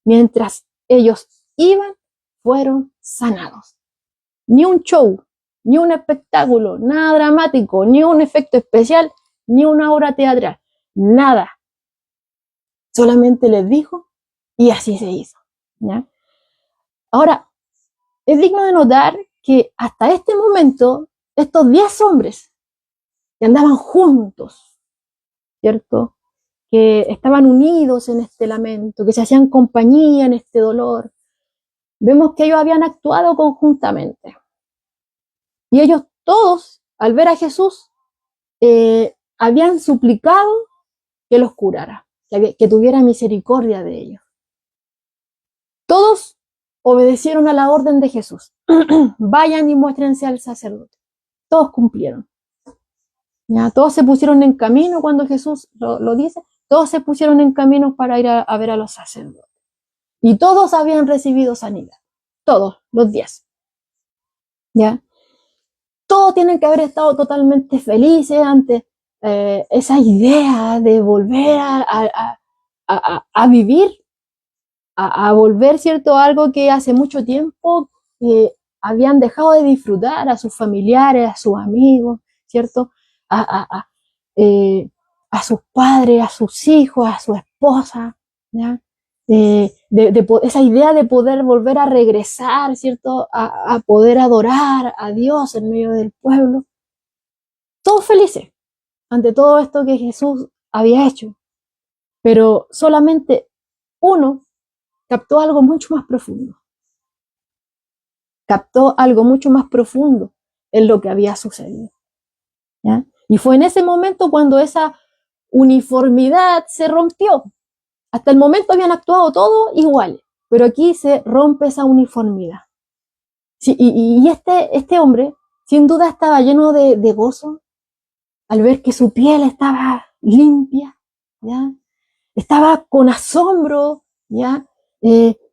Mientras ellos iban, fueron sanados. Ni un show, ni un espectáculo, nada dramático, ni un efecto especial, ni una obra teatral, nada. Solamente les dijo y así se hizo. ¿Ya? Ahora, es digno de notar que hasta este momento, estos 10 hombres que andaban juntos, ¿cierto?, que estaban unidos en este lamento, que se hacían compañía en este dolor, vemos que ellos habían actuado conjuntamente. Y ellos todos, al ver a Jesús, habían suplicado que los curara, que tuviera misericordia de ellos. Todos obedecieron a la orden de Jesús. Vayan y muéstrense al sacerdote. Todos cumplieron. ¿Ya? Todos se pusieron en camino cuando Jesús lo dice. Todos se pusieron en camino para ir a ver a los sacerdotes. Y todos habían recibido sanidad. Todos, los 10. ¿Ya? Todos tienen que haber estado totalmente felices ante esa idea de volver a vivir, a volver, ¿cierto?, a algo que hace mucho tiempo habían dejado de disfrutar, a sus familiares, a sus amigos, ¿cierto?, a sus padres, a sus hijos, a su esposa, ¿ya? Esa idea de poder volver a regresar, ¿cierto?, a poder adorar a Dios en medio del pueblo. Todos felices ante todo esto que Jesús había hecho, pero solamente uno captó algo mucho más profundo. Captó algo mucho más profundo en lo que había sucedido. ¿Ya? Y fue en ese momento cuando esa uniformidad se rompió. Hasta el momento habían actuado todos iguales, pero aquí se rompe esa uniformidad. Sí, y este hombre, sin duda, estaba lleno de gozo al ver que su piel estaba limpia, ¿ya? Estaba con asombro, ¿ya?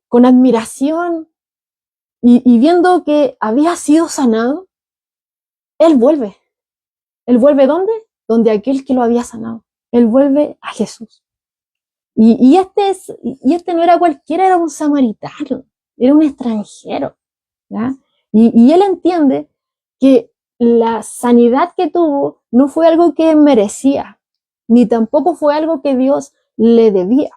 Con admiración, y viendo que había sido sanado, él vuelve. ¿Él vuelve dónde? Donde aquel que lo había sanado. Él vuelve a Jesús. Y este no era cualquiera, era un samaritano, era un extranjero, ¿ya? Y él entiende que la sanidad que tuvo no fue algo que merecía, ni tampoco fue algo que Dios le debía,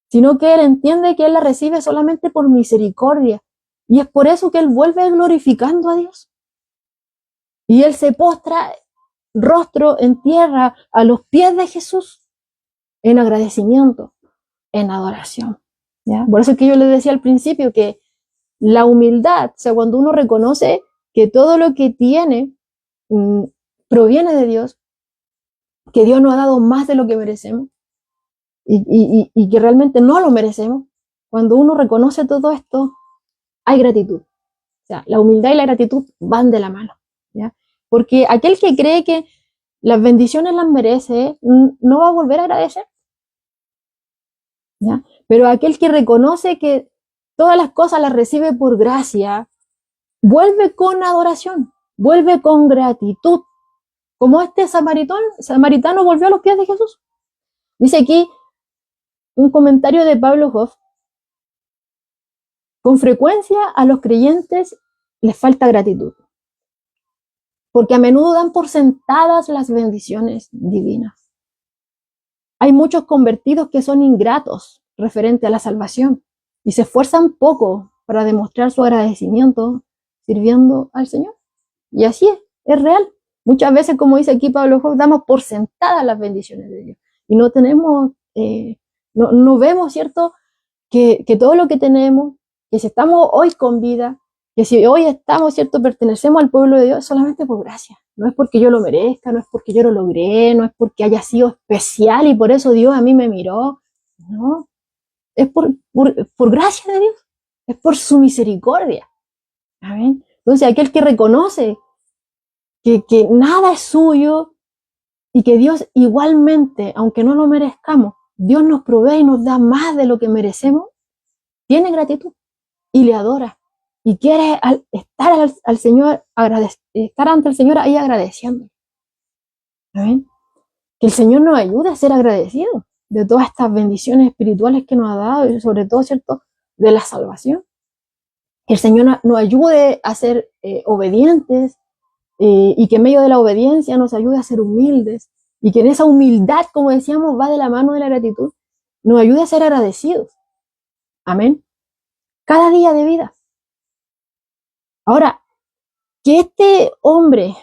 sino que él entiende que él la recibe solamente por misericordia. Y es por eso que él vuelve glorificando a Dios. Y él se postra rostro en tierra a los pies de Jesús en agradecimiento, en adoración. ¿Ya? Por eso es que yo les decía al principio que la humildad, o sea, cuando uno reconoce que todo lo que tiene proviene de Dios, que Dios nos ha dado más de lo que merecemos y que realmente no lo merecemos, cuando uno reconoce todo esto, hay gratitud. O sea, la humildad y la gratitud van de la mano. ¿Ya? Porque aquel que cree que las bendiciones las merece, no va a volver a agradecer. ¿Ya? Pero aquel que reconoce que todas las cosas las recibe por gracia, vuelve con adoración, vuelve con gratitud, como este samaritano volvió a los pies de Jesús. Dice aquí un comentario de Pablo Hoff: con frecuencia a los creyentes les falta gratitud, porque a menudo dan por sentadas las bendiciones divinas. Hay muchos convertidos que son ingratos referente a la salvación y se esfuerzan poco para demostrar su agradecimiento sirviendo al Señor. Y así es real. Muchas veces, como dice aquí Pablo Hoff, damos por sentadas las bendiciones de Dios y no tenemos, no vemos, ¿cierto?, que todo lo que tenemos, que si estamos hoy con vida, que si hoy estamos, ¿cierto?, pertenecemos al pueblo de Dios solamente por gracia. No es porque yo lo merezca, no es porque yo lo logré, no es porque haya sido especial y por eso Dios a mí me miró. No, es por gracia de Dios, es por su misericordia. ¿Amén? Entonces, aquel que reconoce que nada es suyo y que Dios igualmente, aunque no lo merezcamos, Dios nos provee y nos da más de lo que merecemos, tiene gratitud y le adora y quiere estar al Señor, estar ante el Señor ahí agradeciendo. ¿Amén? Que el Señor nos ayude a ser agradecidos de todas estas bendiciones espirituales que nos ha dado y sobre todo, ¿cierto?, de la salvación. Que el Señor nos ayude a ser obedientes y que en medio de la obediencia nos ayude a ser humildes y que en esa humildad, como decíamos, va de la mano de la gratitud, nos ayude a ser agradecidos. Amén. Cada día de vida. Ahora, que este hombre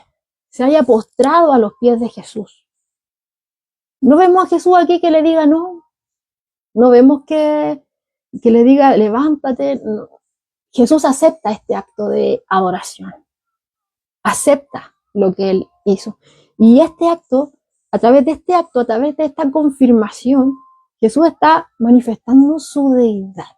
se haya postrado a los pies de Jesús. No vemos a Jesús aquí que le diga no. No vemos que le diga levántate. No. Jesús acepta este acto de adoración. Acepta lo que él hizo. Y este acto, a través de este acto, a través de esta confirmación, Jesús está manifestando su deidad.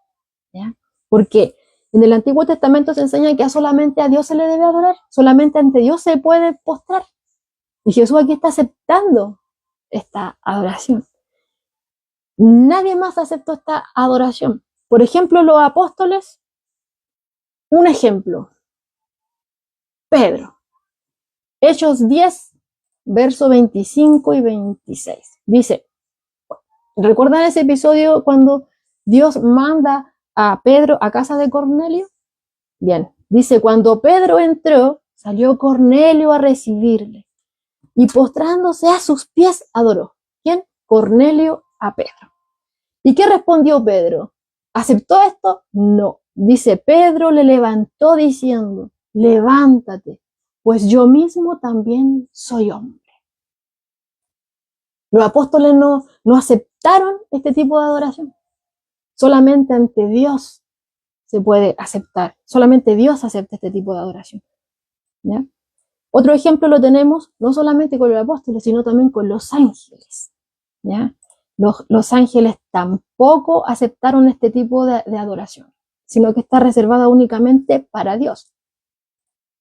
¿Ya? Porque en el Antiguo Testamento se enseña que solamente a Dios se le debe adorar, solamente ante Dios se puede postrar. Y Jesús aquí está aceptando esta adoración. Nadie más aceptó esta adoración. Por ejemplo, los apóstoles, un ejemplo, Pedro, Hechos 10, versos 25 y 26. Dice, ¿recuerdan ese episodio cuando Dios manda a Pedro a casa de Cornelio? Bien, dice, cuando Pedro entró, salió Cornelio a recibirle y postrándose a sus pies adoró. ¿Quién? Cornelio a Pedro. ¿Y qué respondió Pedro? ¿Aceptó esto? No. Dice, Pedro le levantó diciendo, levántate, pues yo mismo también soy hombre. Los apóstoles no aceptaron este tipo de adoración. Solamente ante Dios se puede aceptar. Solamente Dios acepta este tipo de adoración. ¿Ya? Otro ejemplo lo tenemos no solamente con los apóstoles, sino también con los ángeles. ¿Ya? Los ángeles tampoco aceptaron este tipo de adoración, sino que está reservada únicamente para Dios.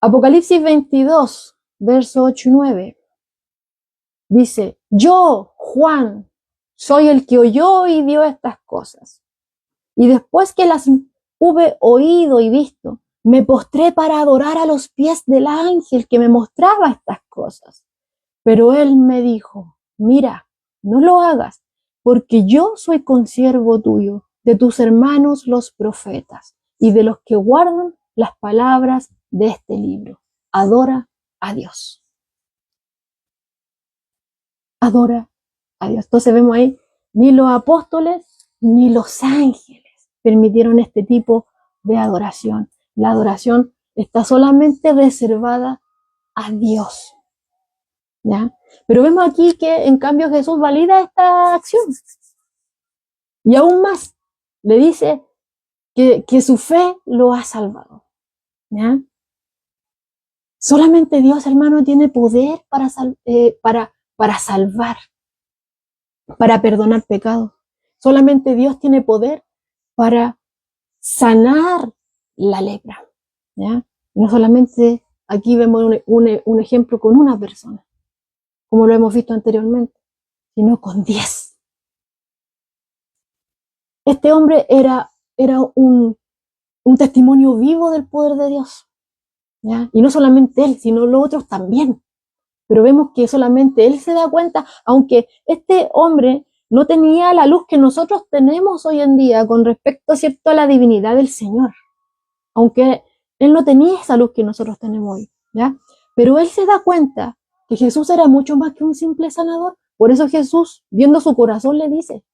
Apocalipsis 22, verso 8 y 9, dice, yo, Juan, soy el que oyó y vio estas cosas. Y después que las hube oído y visto, me postré para adorar a los pies del ángel que me mostraba estas cosas. Pero él me dijo, mira, no lo hagas, porque yo soy consiervo tuyo, de tus hermanos los profetas, y de los que guardan las palabras de este libro. Adora a Dios. Adora a Dios. Entonces vemos ahí, ni los apóstoles ni los ángeles permitieron este tipo de adoración. La adoración está solamente reservada a Dios. ¿Ya? Pero vemos aquí que en cambio Jesús valida esta acción. Y aún más, le dice que su fe lo ha salvado. ¿Ya? Solamente Dios, hermano, tiene poder para salvar, para perdonar pecados. Solamente Dios tiene poder para sanar la lepra. ¿Ya? No solamente aquí vemos un ejemplo con una persona, como lo hemos visto anteriormente, sino con 10. Este hombre era un testimonio vivo del poder de Dios. ¿Ya? Y no solamente él, sino los otros también. Pero vemos que solamente él se da cuenta, aunque este hombre no tenía la luz que nosotros tenemos hoy en día con respecto, ¿cierto?, a la divinidad del Señor. Aunque él no tenía esa luz que nosotros tenemos hoy, ¿ya? Pero él se da cuenta que Jesús era mucho más que un simple sanador. Por eso Jesús, viendo su corazón, le dice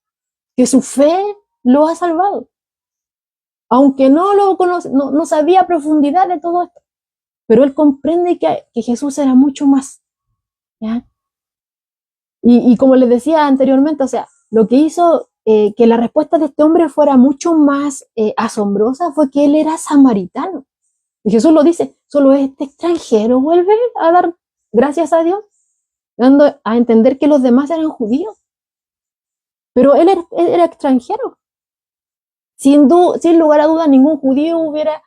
que su fe lo ha salvado. Aunque no lo conoce, no sabía a profundidad de todo esto. Pero él comprende que Jesús era mucho más. ¿Ya? Y como les decía anteriormente, o sea, lo que hizo que la respuesta de este hombre fuera mucho más asombrosa fue que él era samaritano. Y Jesús lo dice, solo este extranjero vuelve a dar gracias a Dios, dando a entender que los demás eran judíos. Pero él era extranjero. Sin lugar a duda, ningún judío hubiera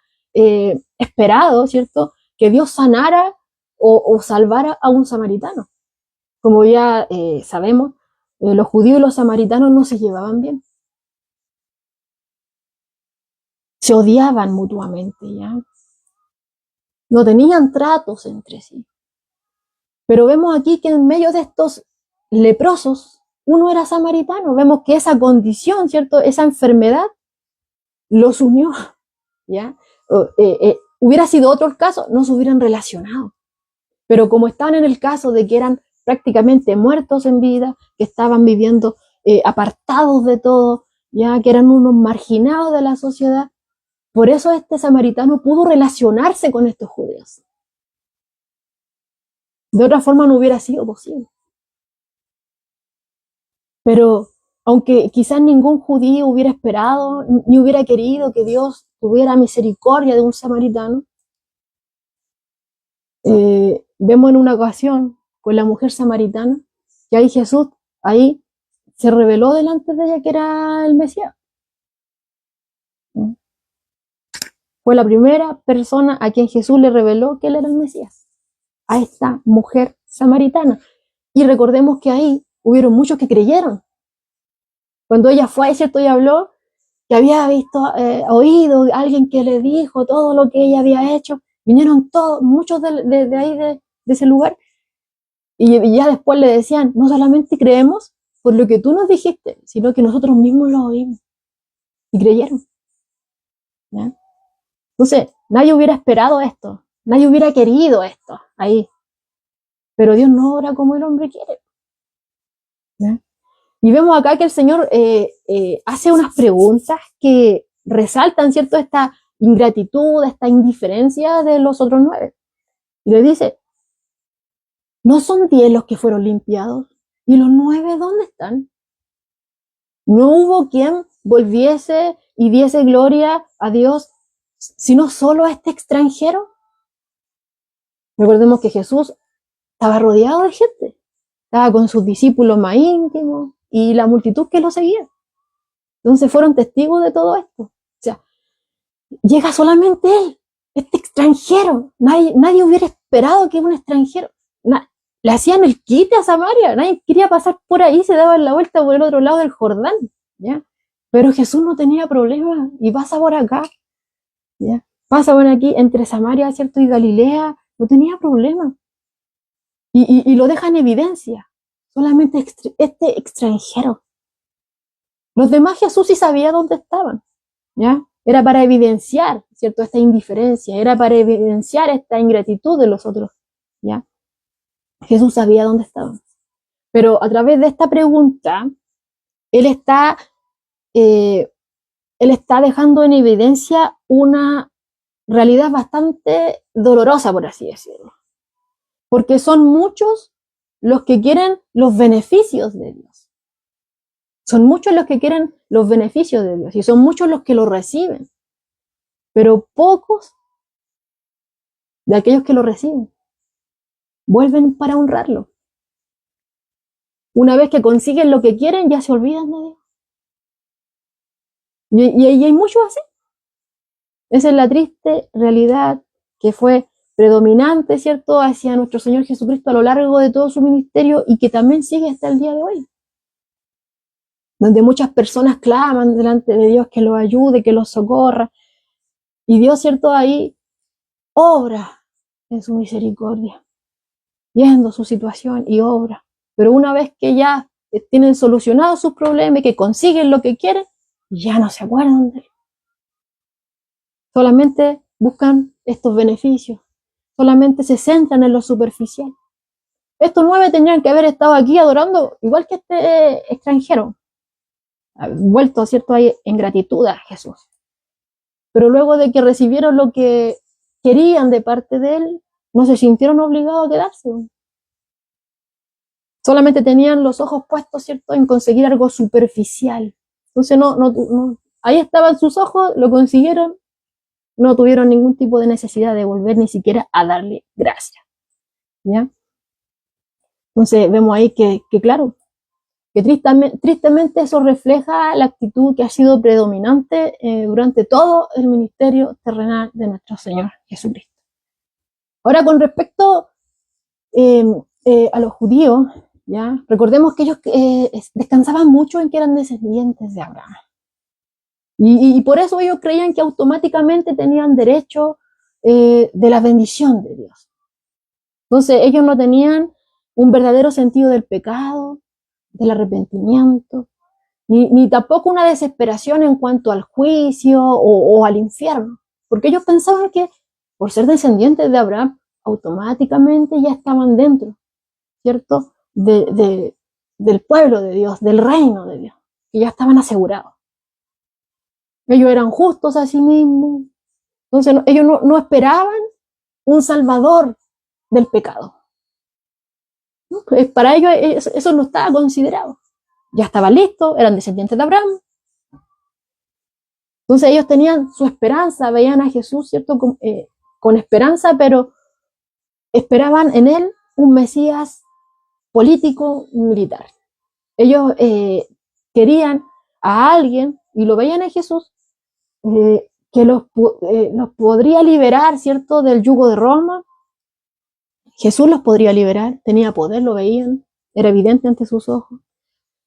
esperado, ¿cierto?, que Dios sanara o salvara a un samaritano. Como ya sabemos, los judíos y los samaritanos no se llevaban bien. Se odiaban mutuamente, ¿ya? No tenían tratos entre sí. Pero vemos aquí que en medio de estos leprosos, uno era samaritano. Vemos que esa condición, ¿cierto?, esa enfermedad, los unió, ¿ya? Hubiera sido otro el caso, no se hubieran relacionado. Pero como estaban en el caso de que eran prácticamente muertos en vida, que estaban viviendo apartados de todo, ya que eran unos marginados de la sociedad, por eso este samaritano pudo relacionarse con estos judíos. De otra forma no hubiera sido posible. Pero aunque quizás ningún judío hubiera esperado ni hubiera querido que Dios tuviera misericordia de un samaritano, vemos en una ocasión con la mujer samaritana que ahí Jesús se reveló delante de ella que era el Mesías. Fue la primera persona a quien Jesús le reveló que él era el Mesías, a esta mujer samaritana. Y recordemos que ahí hubieron muchos que creyeron. Cuando ella fue, ¿cierto?, y habló, que había oído a alguien que le dijo todo lo que ella había hecho, vinieron todos, muchos de ahí, de ese lugar, y ya después le decían, no solamente creemos por lo que tú nos dijiste, sino que nosotros mismos lo oímos, y creyeron. ¿Ya? Entonces, nadie hubiera esperado esto, nadie hubiera querido esto ahí, pero Dios no obra como el hombre quiere. ¿Ya? Y vemos acá que el Señor hace unas preguntas que resaltan, ¿cierto?, esta ingratitud, esta indiferencia de los otros 9. Y le dice, ¿no son 10 los que fueron limpiados? ¿Y los 9 dónde están? ¿No hubo quien volviese y diese gloria a Dios, sino solo a este extranjero? Recordemos que Jesús estaba rodeado de gente, estaba con sus discípulos más íntimos y la multitud que lo seguía. Entonces fueron testigos de todo esto. O sea, llega solamente él, este extranjero. Nadie hubiera esperado que un extranjero. Le hacían el quite a Samaria, nadie quería pasar por ahí, se daban la vuelta por el otro lado del Jordán, ¿ya? Pero Jesús no tenía problema y pasa por acá, ¿ya? Pasa por aquí entre Samaria, ¿cierto?, y Galilea, no tenía problema. Y lo deja en evidencia, solamente este extranjero. Los demás Jesús sí sabía dónde estaban, ¿ya? Era para evidenciar, ¿cierto?, esta indiferencia, era para evidenciar esta ingratitud de los otros, ¿ya? Jesús sabía dónde estaban. Pero a través de esta pregunta, Él está dejando en evidencia una realidad bastante dolorosa, por así decirlo. Porque son muchos los que quieren los beneficios de Dios. Son muchos los que quieren los beneficios de Dios y son muchos los que lo reciben. Pero pocos de aquellos que lo reciben vuelven para honrarlo. Una vez que consiguen lo que quieren, ya se olvidan de Dios. Y hay muchos así. Esa es la triste realidad que fue predominante, ¿cierto?, hacia nuestro Señor Jesucristo a lo largo de todo su ministerio y que también sigue hasta el día de hoy. Donde muchas personas claman delante de Dios que los ayude, que los socorra. Y Dios, ¿cierto?, ahí obra en su misericordia, viendo su situación y obra. Pero una vez que ya tienen solucionados sus problemas y que consiguen lo que quieren, ya no se acuerdan de él. Solamente buscan estos beneficios, solamente se centran en lo superficial. Estos 9 tendrían que haber estado aquí adorando igual que este extranjero, vuelto, ¿cierto?, ahí en gratitud a Jesús. Pero luego de que recibieron lo que querían de parte de él, no se sintieron obligados a quedarse. Solamente tenían los ojos puestos, ¿cierto?, en conseguir algo superficial. Entonces ahí estaban sus ojos, lo consiguieron, no tuvieron ningún tipo de necesidad de volver ni siquiera a darle gracias. ¿Ya? Entonces vemos ahí que claro, que tristemente eso refleja la actitud que ha sido predominante durante todo el ministerio terrenal de nuestro Señor Jesucristo. Ahora, con respecto a los judíos, ¿ya? Recordemos que ellos descansaban mucho en que eran descendientes de Abraham. Y por eso ellos creían que automáticamente tenían derecho de la bendición de Dios. Entonces ellos no tenían un verdadero sentido del pecado, del arrepentimiento, ni tampoco una desesperación en cuanto al juicio o al infierno, porque ellos pensaban que por ser descendientes de Abraham, automáticamente ya estaban dentro, ¿cierto?, del pueblo de Dios, del reino de Dios, que ya estaban asegurados. Ellos eran justos a sí mismos, entonces ellos no esperaban un salvador del pecado. Para ellos eso no estaba considerado. Ya estaban listos, eran descendientes de Abraham. Entonces ellos tenían su esperanza, veían a Jesús, ¿cierto?, con esperanza, pero esperaban en él un Mesías político, militar. Ellos querían a alguien, y lo veían en Jesús, que los podría liberar, ¿cierto?, del yugo de Roma. Jesús los podría liberar, tenía poder, lo veían, era evidente ante sus ojos.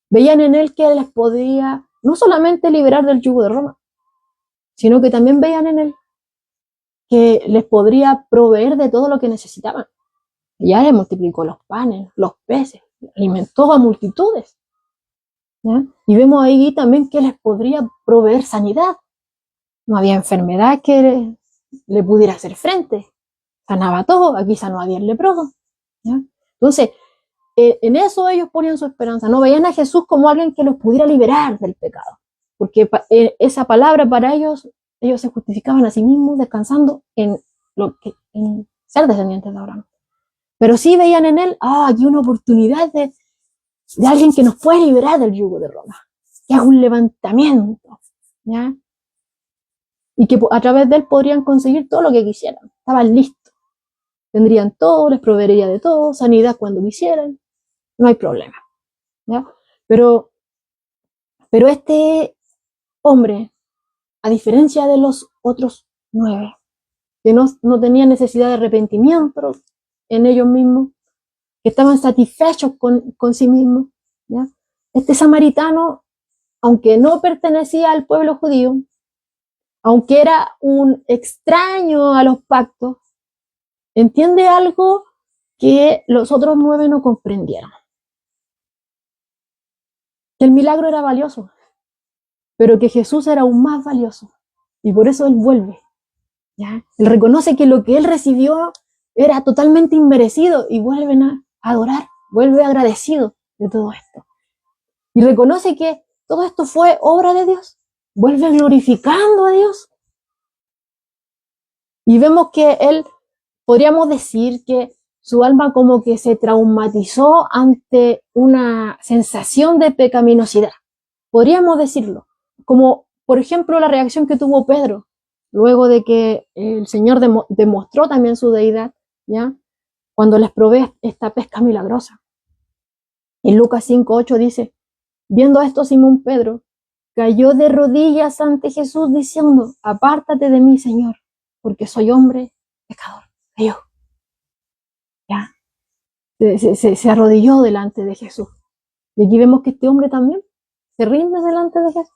Veían en él que les podía no solamente liberar del yugo de Roma, sino que también veían en él que les podría proveer de todo lo que necesitaban. Ya les multiplicó los panes, los peces, alimentó a multitudes. ¿Ya? Y vemos ahí también que les podría proveer sanidad. No había enfermedad que le pudiera hacer frente. Sanaba todo, aquí sanó a 10 leprosos. ¿Ya? Entonces, en eso ellos ponían su esperanza. No veían a Jesús como alguien que los pudiera liberar del pecado. Porque esa palabra para ellos se justificaban a sí mismos descansando en ser descendientes de Abraham. Pero sí veían en él, aquí una oportunidad de alguien que nos puede liberar del yugo de Roma, que haga un levantamiento, ¿ya? Y que a través de él podrían conseguir todo lo que quisieran. Estaban listos. Tendrían todo, les proveería de todo, sanidad cuando quisieran, no hay problema, ¿ya? Pero este hombre, a diferencia de los otros 9, que no tenían necesidad de arrepentimiento en ellos mismos, que estaban satisfechos con sí mismos, ¿ya? Este samaritano, aunque no pertenecía al pueblo judío, aunque era un extraño a los pactos, entiende algo que los otros 9 no comprendieron. Que el milagro era valioso, pero que Jesús era aún más valioso. Y por eso él vuelve, ¿ya? Él reconoce que lo que él recibió era totalmente inmerecido y vuelven a adorar, vuelve agradecido de todo esto. Y reconoce que todo esto fue obra de Dios, vuelve glorificando a Dios. Y vemos que él, podríamos decir que su alma como que se traumatizó ante una sensación de pecaminosidad. Podríamos decirlo, como por ejemplo la reacción que tuvo Pedro, luego de que el Señor demostró también su deidad, ¿ya? Cuando les provee esta pesca milagrosa. En Lucas 5:8 dice, viendo esto Simón Pedro cayó de rodillas ante Jesús diciendo, apártate de mí, Señor, porque soy hombre pecador. Cayó. ¿Ya? Se arrodilló delante de Jesús. Y aquí vemos que este hombre también se rinde delante de Jesús.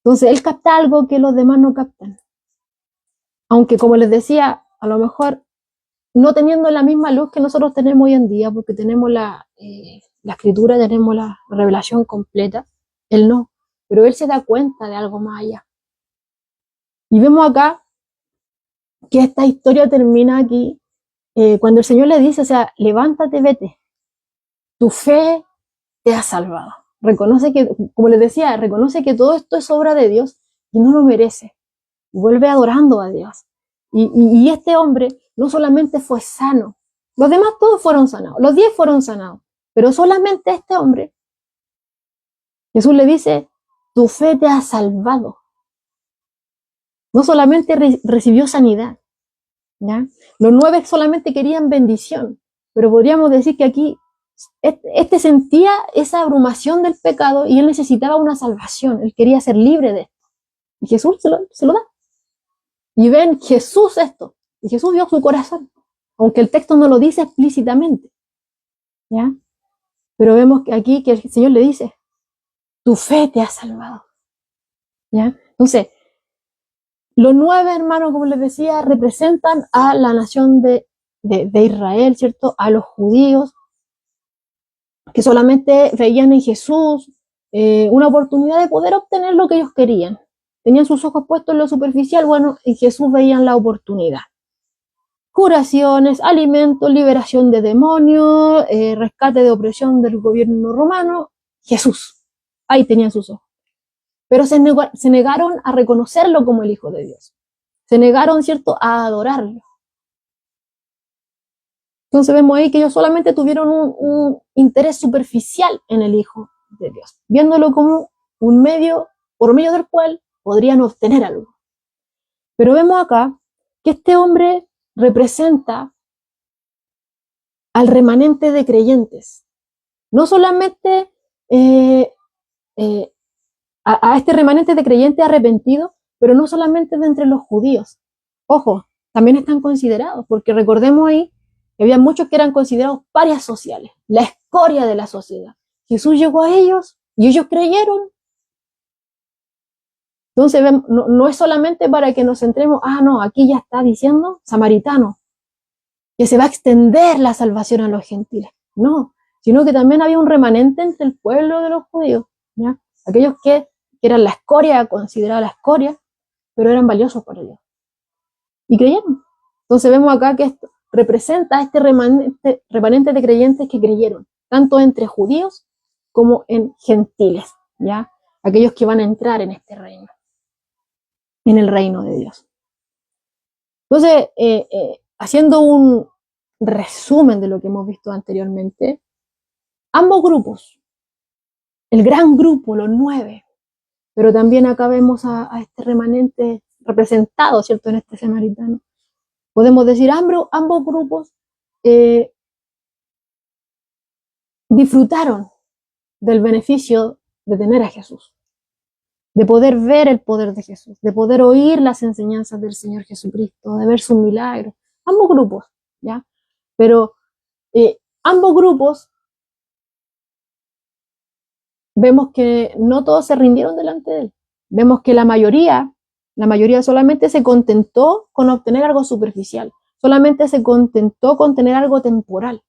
Entonces él capta algo que los demás no captan. Aunque como les decía, a lo mejor no teniendo la misma luz que nosotros tenemos hoy en día, porque tenemos la escritura, tenemos la revelación completa, él no. Pero él se da cuenta de algo más allá. Y vemos acá que esta historia termina aquí, cuando el Señor le dice, o sea, levántate, vete, tu fe te ha salvado. Reconoce que, como les decía, reconoce que todo esto es obra de Dios y no lo merece. Vuelve adorando a Dios. Y este hombre no solamente fue sano, los demás todos fueron sanados, los 10 fueron sanados, pero solamente este hombre, Jesús le dice, tu fe te ha salvado. No solamente recibió sanidad, ¿ya? Los 9 solamente querían bendición, pero podríamos decir que aquí este sentía esa abrumación del pecado y él necesitaba una salvación, él quería ser libre de esto. Y Jesús se lo da. Y ven Jesús esto, y Jesús vio su corazón, aunque el texto no lo dice explícitamente, ¿ya? Pero vemos que aquí que el Señor le dice, tu fe te ha salvado, ¿ya? Entonces, los 9 hermanos, como les decía, representan a la nación de Israel, ¿cierto? A los judíos, que solamente veían en Jesús una oportunidad de poder obtener lo que ellos querían. Tenían sus ojos puestos en lo superficial, bueno, en Jesús veían la oportunidad. Curaciones, alimentos, liberación de demonios, rescate de opresión del gobierno romano, Jesús. Ahí tenían sus ojos. Pero se negaron a reconocerlo como el Hijo de Dios. Se negaron, ¿cierto?, a adorarlo. Entonces vemos ahí que ellos solamente tuvieron un interés superficial en el Hijo de Dios, viéndolo como un medio por medio del cual podrían obtener algo. Pero vemos acá que este hombre representa al remanente de creyentes. No solamente a este remanente de creyentes arrepentidos, pero no solamente de entre los judíos. Ojo, también están considerados, porque recordemos ahí que había muchos que eran considerados parias sociales, la escoria de la sociedad. Jesús llegó a ellos y ellos creyeron. Entonces no es solamente para que nos centremos, no, aquí ya está diciendo samaritano, que se va a extender la salvación a los gentiles. No, sino que también había un remanente entre el pueblo de los judíos, ¿ya? Aquellos que eran la escoria, considerada la escoria, pero eran valiosos para Dios. Y creyeron. Entonces vemos acá que esto representa a este remanente de creyentes que creyeron, tanto entre judíos como en gentiles, ¿ya? Aquellos que van a entrar en este reino, en el reino de Dios. Entonces, haciendo un resumen de lo que hemos visto anteriormente, ambos grupos, el gran grupo, los 9, pero también acá vemos a este remanente representado, ¿cierto?, en este samaritano. Podemos decir, ambos grupos disfrutaron del beneficio de tener a Jesús, de poder ver el poder de Jesús, de poder oír las enseñanzas del Señor Jesucristo, de ver sus milagros. Ambos grupos, ¿ya? Pero ambos grupos vemos que no todos se rindieron delante de él. Vemos que la mayoría solamente se contentó con obtener algo superficial, solamente se contentó con tener algo temporal,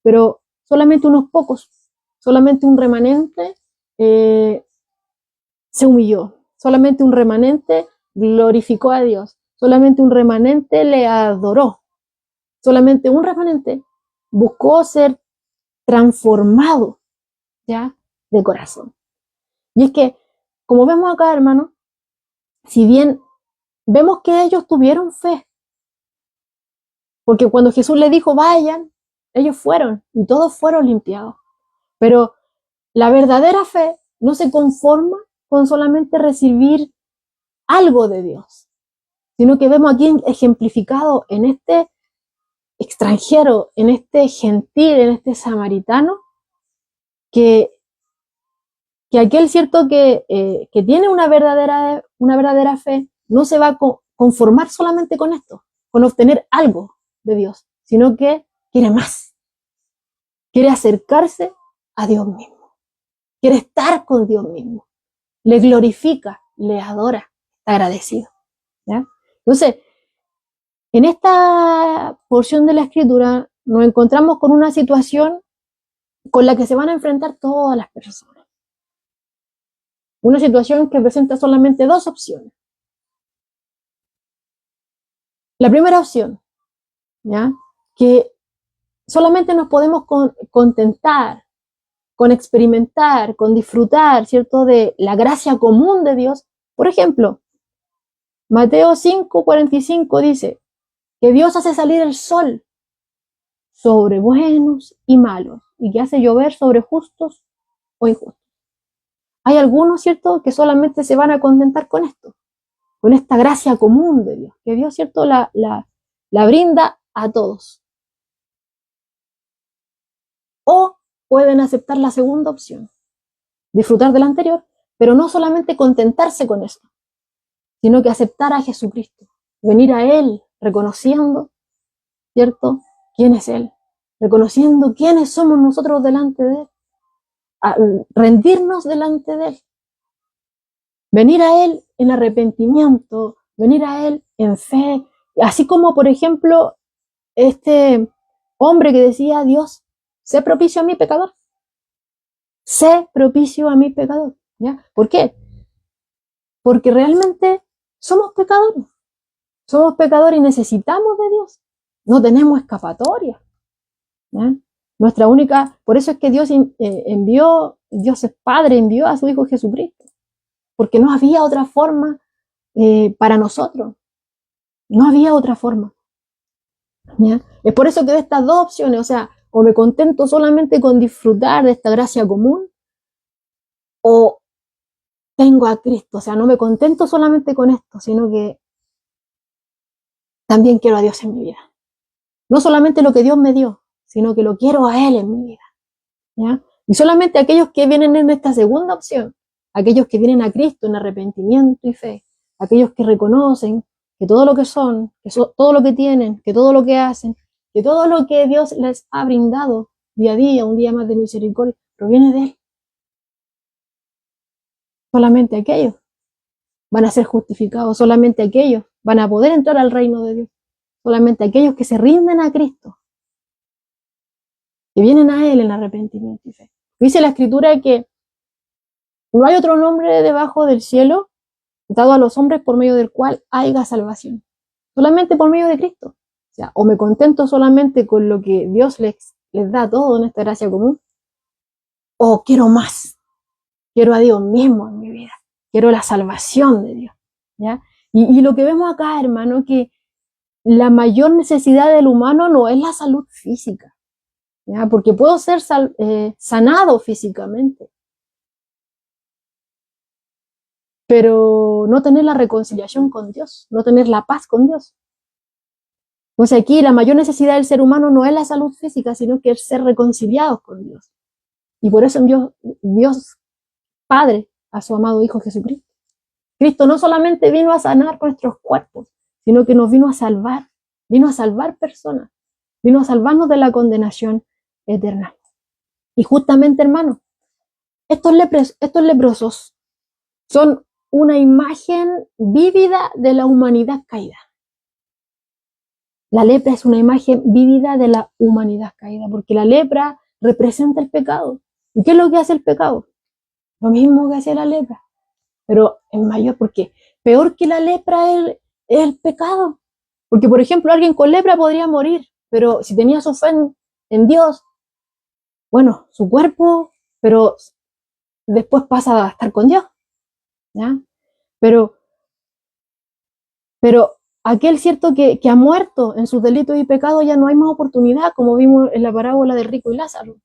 pero solamente unos pocos, solamente un remanente se humilló, solamente un remanente glorificó a Dios, solamente un remanente le adoró, solamente un remanente buscó ser transformado, ¿ya? De corazón. Y es que, como vemos acá, hermano, si bien vemos que ellos tuvieron fe, porque cuando Jesús les dijo, vayan, ellos fueron y todos fueron limpiados. Pero la verdadera fe no se conforma con solamente recibir algo de Dios, sino que vemos aquí ejemplificado en este extranjero, en este gentil, en este samaritano, que aquel cierto que tiene una verdadera fe no se va a conformar solamente con esto, con obtener algo de Dios, sino que quiere más, quiere acercarse a Dios mismo, quiere estar con Dios mismo, le glorifica, le adora, está agradecido, ¿ya? Entonces, en esta porción de la Escritura nos encontramos con una situación con la que se van a enfrentar todas las personas. Una situación que presenta solamente dos opciones. La primera opción, ¿ya? Que solamente nos podemos contentar, con experimentar, con disfrutar, ¿cierto? De la gracia común de Dios. Por ejemplo, Mateo 5:45 dice que Dios hace salir el sol sobre buenos y malos y que hace llover sobre justos o injustos. Hay algunos, ¿cierto?, que solamente se van a contentar con esto, con esta gracia común de Dios, que Dios, ¿cierto?, la brinda a todos. O pueden aceptar la segunda opción, disfrutar de la anterior, pero no solamente contentarse con esto, sino que aceptar a Jesucristo, venir a Él reconociendo, ¿cierto?, quién es Él, reconociendo quiénes somos nosotros delante de Él, a rendirnos delante de Él, venir a Él en arrepentimiento, venir a Él en fe, así como, por ejemplo, este hombre que decía, Dios, sé propicio a mi pecador, sé propicio a mi pecador, ¿ya? ¿Por qué? Porque realmente somos pecadores y necesitamos de Dios, no tenemos escapatoria, ¿ya? Nuestra única, por eso es que Dios envió, Dios es Padre, envió a su Hijo Jesucristo, porque no había otra forma para nosotros, no había otra forma, ¿ya? Es por eso que de estas dos opciones, o sea, o me contento solamente con disfrutar de esta gracia común, o tengo a Cristo, o sea, no me contento solamente con esto, sino que también quiero a Dios en mi vida. No solamente lo que Dios me dio, sino que lo quiero a Él en mi vida, ¿ya? Y solamente aquellos que vienen en esta segunda opción, aquellos que vienen a Cristo en arrepentimiento y fe, aquellos que reconocen que todo lo que son, todo lo que tienen, que todo lo que hacen, que todo lo que Dios les ha brindado día a día, un día más de misericordia, proviene de Él. Solamente aquellos van a ser justificados, solamente aquellos van a poder entrar al reino de Dios, solamente aquellos que se rinden a Cristo, que vienen a Él en arrepentimiento y fe. Dice la Escritura que no hay otro nombre debajo del cielo dado a los hombres por medio del cual haya salvación, solamente por medio de Cristo. O sea, o me contento solamente con lo que Dios les da todo en esta gracia común, o quiero más, quiero a Dios mismo en mi vida, quiero la salvación de Dios, ¿ya? Y lo que vemos acá, hermano, que la mayor necesidad del humano no es la salud física, ¿ya? Porque puedo ser sanado físicamente, pero no tener la reconciliación con Dios, no tener la paz con Dios. Entonces aquí la mayor necesidad del ser humano no es la salud física, sino que es ser reconciliados con Dios. Y por eso envió Dios Padre a su amado Hijo Jesucristo. Cristo no solamente vino a sanar nuestros cuerpos, sino que nos vino a salvar personas, vino a salvarnos de la condenación eterna. Y justamente, hermano, estos leprosos son una imagen vívida de la humanidad caída. La lepra es una imagen vívida de la humanidad caída, porque la lepra representa el pecado. ¿Y qué es lo que hace el pecado? Lo mismo que hace la lepra, pero en mayor, porque peor que la lepra es el pecado. Porque, por ejemplo, alguien con lepra podría morir, pero si tenía su fe en Dios, bueno, su cuerpo, pero después pasa a estar con Dios, ¿ya? Pero aquel cierto que ha muerto en sus delitos y pecados, ya no hay más oportunidad, como vimos en la parábola del rico y Lázaro,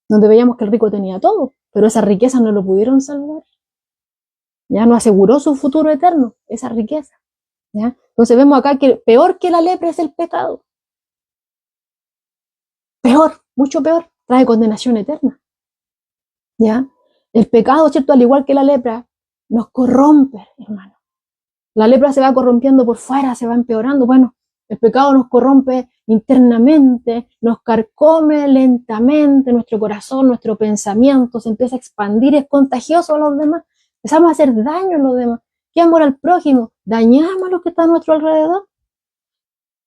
donde veíamos que el rico tenía todo, pero esa riqueza no lo pudieron salvar. Ya no aseguró su futuro eterno, esa riqueza. ¿Ya? Entonces vemos acá que peor que la lepra es el pecado. Peor, mucho peor, trae condenación eterna. ¿Ya? El pecado, ¿cierto? Al igual que la lepra, nos corrompe, hermano. La lepra se va corrompiendo por fuera, se va empeorando. Bueno, el pecado nos corrompe internamente, nos carcome lentamente nuestro corazón, nuestro pensamiento, se empieza a expandir, es contagioso a los demás. Empezamos a hacer daño a los demás. ¿Qué amor al prójimo? Dañamos a los que están a nuestro alrededor.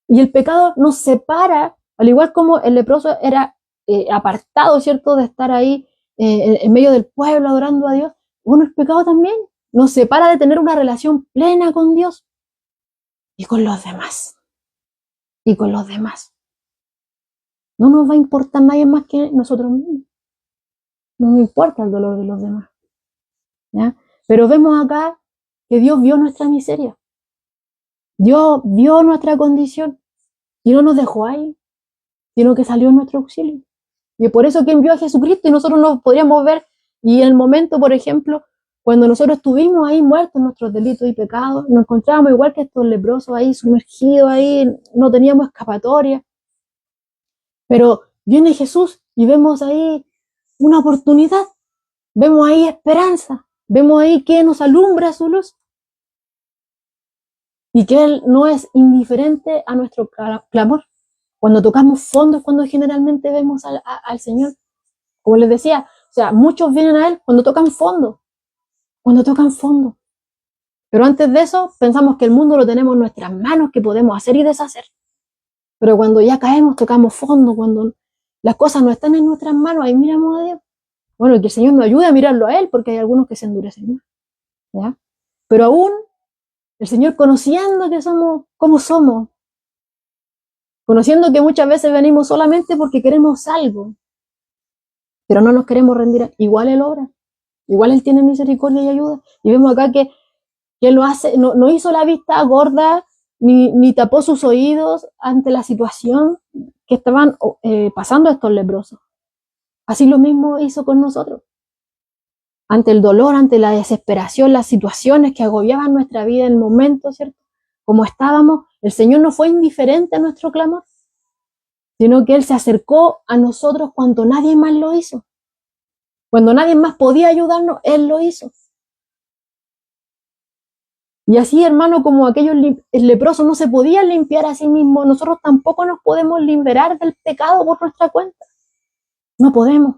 Y el pecado nos separa, al igual como el leproso era apartado, ¿cierto?, de estar ahí en medio del pueblo adorando a Dios. Bueno, el pecado también nos separa de tener una relación plena con Dios y con los demás. Y con los demás. No nos va a importar nadie más que nosotros mismos. No nos importa el dolor de los demás. ¿Ya? Pero vemos acá que Dios vio nuestra miseria. Dios vio nuestra condición y no nos dejó ahí, sino que salió en nuestro auxilio. Y es por eso que envió a Jesucristo y nosotros nos podríamos ver, y en el momento, por ejemplo, cuando nosotros estuvimos ahí muertos en nuestros delitos y pecados, nos encontrábamos igual que estos leprosos ahí, sumergidos ahí, no teníamos escapatoria. Pero viene Jesús y vemos ahí una oportunidad, vemos ahí esperanza, vemos ahí que nos alumbra su luz y que Él no es indiferente a nuestro clamor. Cuando tocamos fondo es cuando generalmente vemos al Señor. Como les decía, o sea, muchos vienen a Él cuando tocan fondo. Cuando tocan fondo. Pero antes de eso, pensamos que el mundo lo tenemos en nuestras manos, que podemos hacer y deshacer. Pero cuando ya caemos, tocamos fondo, cuando las cosas no están en nuestras manos, ahí miramos a Dios. Bueno, y que el Señor nos ayude a mirarlo a Él, porque hay algunos que se endurecen más. ¿Ya? Pero aún, el Señor, conociendo que somos como somos, conociendo que muchas veces venimos solamente porque queremos algo, pero no nos queremos rendir, igual Él obra, igual Él tiene misericordia y ayuda. Y vemos acá que Él lo hace, no hizo la vista gorda, ni tapó sus oídos ante la situación que estaban pasando estos leprosos. Así lo mismo hizo con nosotros. Ante el dolor, ante la desesperación, las situaciones que agobiaban nuestra vida en el momento, ¿cierto? Como estábamos, el Señor no fue indiferente a nuestro clamor, sino que Él se acercó a nosotros cuando nadie más lo hizo. Cuando nadie más podía ayudarnos, Él lo hizo. Y así, hermano, como aquellos leprosos no se podían limpiar a sí mismos, nosotros tampoco nos podemos liberar del pecado por nuestra cuenta. No podemos.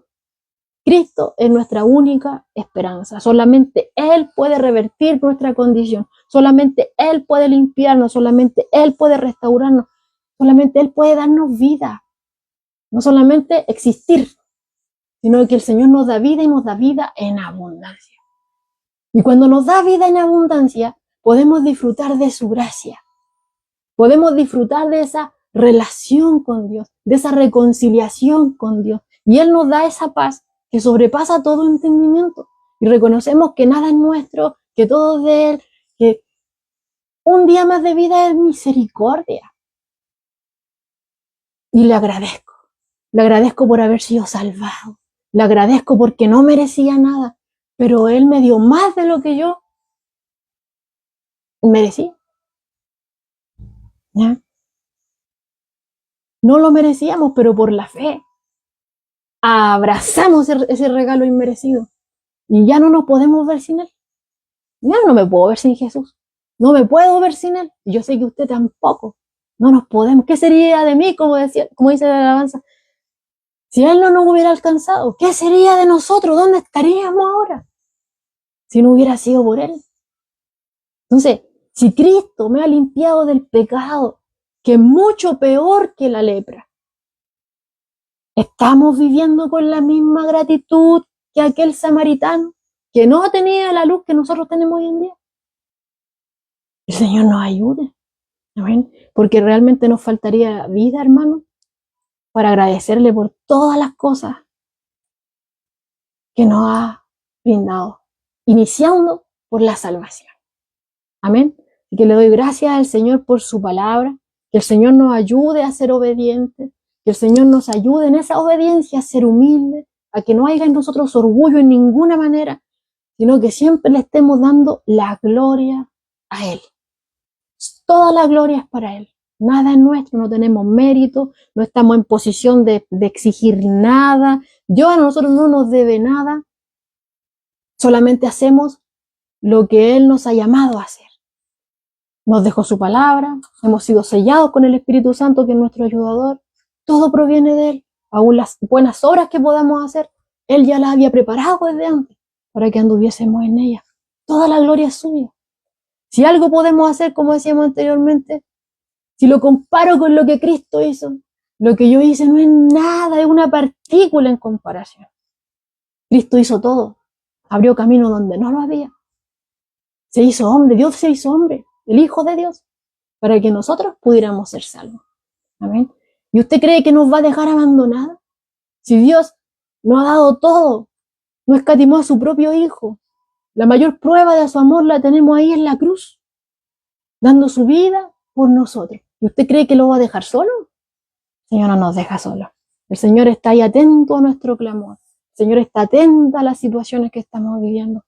Cristo es nuestra única esperanza. Solamente Él puede revertir nuestra condición. Solamente Él puede limpiarnos. Solamente Él puede restaurarnos. Solamente Él puede darnos vida. No solamente existir, sino que el Señor nos da vida y nos da vida en abundancia. Y cuando nos da vida en abundancia, podemos disfrutar de su gracia. Podemos disfrutar de esa relación con Dios, de esa reconciliación con Dios. Y Él nos da esa paz que sobrepasa todo entendimiento. Y reconocemos que nada es nuestro, que todo es de Él, que un día más de vida es misericordia. Y le agradezco. Le agradezco por haber sido salvado. Le agradezco porque no merecía nada. Pero Él me dio más de lo que yo merecía. ¿Ya? No lo merecíamos, pero por la fe abrazamos ese regalo inmerecido. Y ya no nos podemos ver sin Él. Ya no me puedo ver sin Jesús. No me puedo ver sin Él. Y yo sé que usted tampoco. No nos podemos. ¿Qué sería de mí, como dice la alabanza? Si Él no nos hubiera alcanzado, ¿qué sería de nosotros? ¿Dónde estaríamos ahora? Si no hubiera sido por Él. Entonces, si Cristo me ha limpiado del pecado, que es mucho peor que la lepra, ¿estamos viviendo con la misma gratitud que aquel samaritano que no tenía la luz que nosotros tenemos hoy en día? El Señor nos ayude. Amén. Porque realmente nos faltaría vida, hermano, para agradecerle por todas las cosas que nos ha brindado, iniciando por la salvación. Amén. Y que le doy gracias al Señor por su palabra, que el Señor nos ayude a ser obedientes, que el Señor nos ayude en esa obediencia a ser humildes, a que no haya en nosotros orgullo en ninguna manera, sino que siempre le estemos dando la gloria a Él. Toda la gloria es para Él. Nada es nuestro, no tenemos mérito, no estamos en posición de exigir nada. Dios a nosotros no nos debe nada, solamente hacemos lo que Él nos ha llamado a hacer. Nos dejó su palabra, hemos sido sellados con el Espíritu Santo, que es nuestro ayudador. Todo proviene de Él. Aún las buenas obras que podamos hacer, Él ya las había preparado desde antes para que anduviésemos en ellas. Toda la gloria es suya. Si algo podemos hacer, como decíamos anteriormente, si lo comparo con lo que Cristo hizo, lo que yo hice no es nada, es una partícula en comparación. Cristo hizo todo, abrió camino donde no lo había. Se hizo hombre, Dios se hizo hombre, el Hijo de Dios, para que nosotros pudiéramos ser salvos. Amén. ¿Y usted cree que nos va a dejar abandonados? Si Dios nos ha dado todo, no escatimó a su propio Hijo. La mayor prueba de su amor la tenemos ahí en la cruz, dando su vida por nosotros. ¿Y usted cree que lo va a dejar solo? El Señor no nos deja solos. El Señor está ahí atento a nuestro clamor. El Señor está atento a las situaciones que estamos viviendo.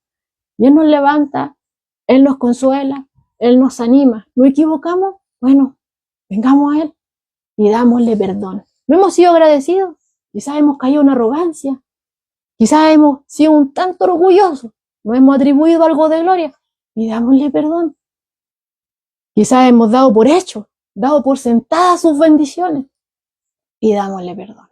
Y Él nos levanta, Él nos consuela, Él nos anima. ¿No equivocamos? Bueno, vengamos a Él y dámosle perdón. ¿No hemos sido agradecidos? Quizás hemos caído en arrogancia. Quizás hemos sido un tanto orgullosos. No hemos atribuido algo de gloria. Y dámosle perdón. Quizás hemos dado por hecho, dado por sentadas sus bendiciones. Y dámosle perdón.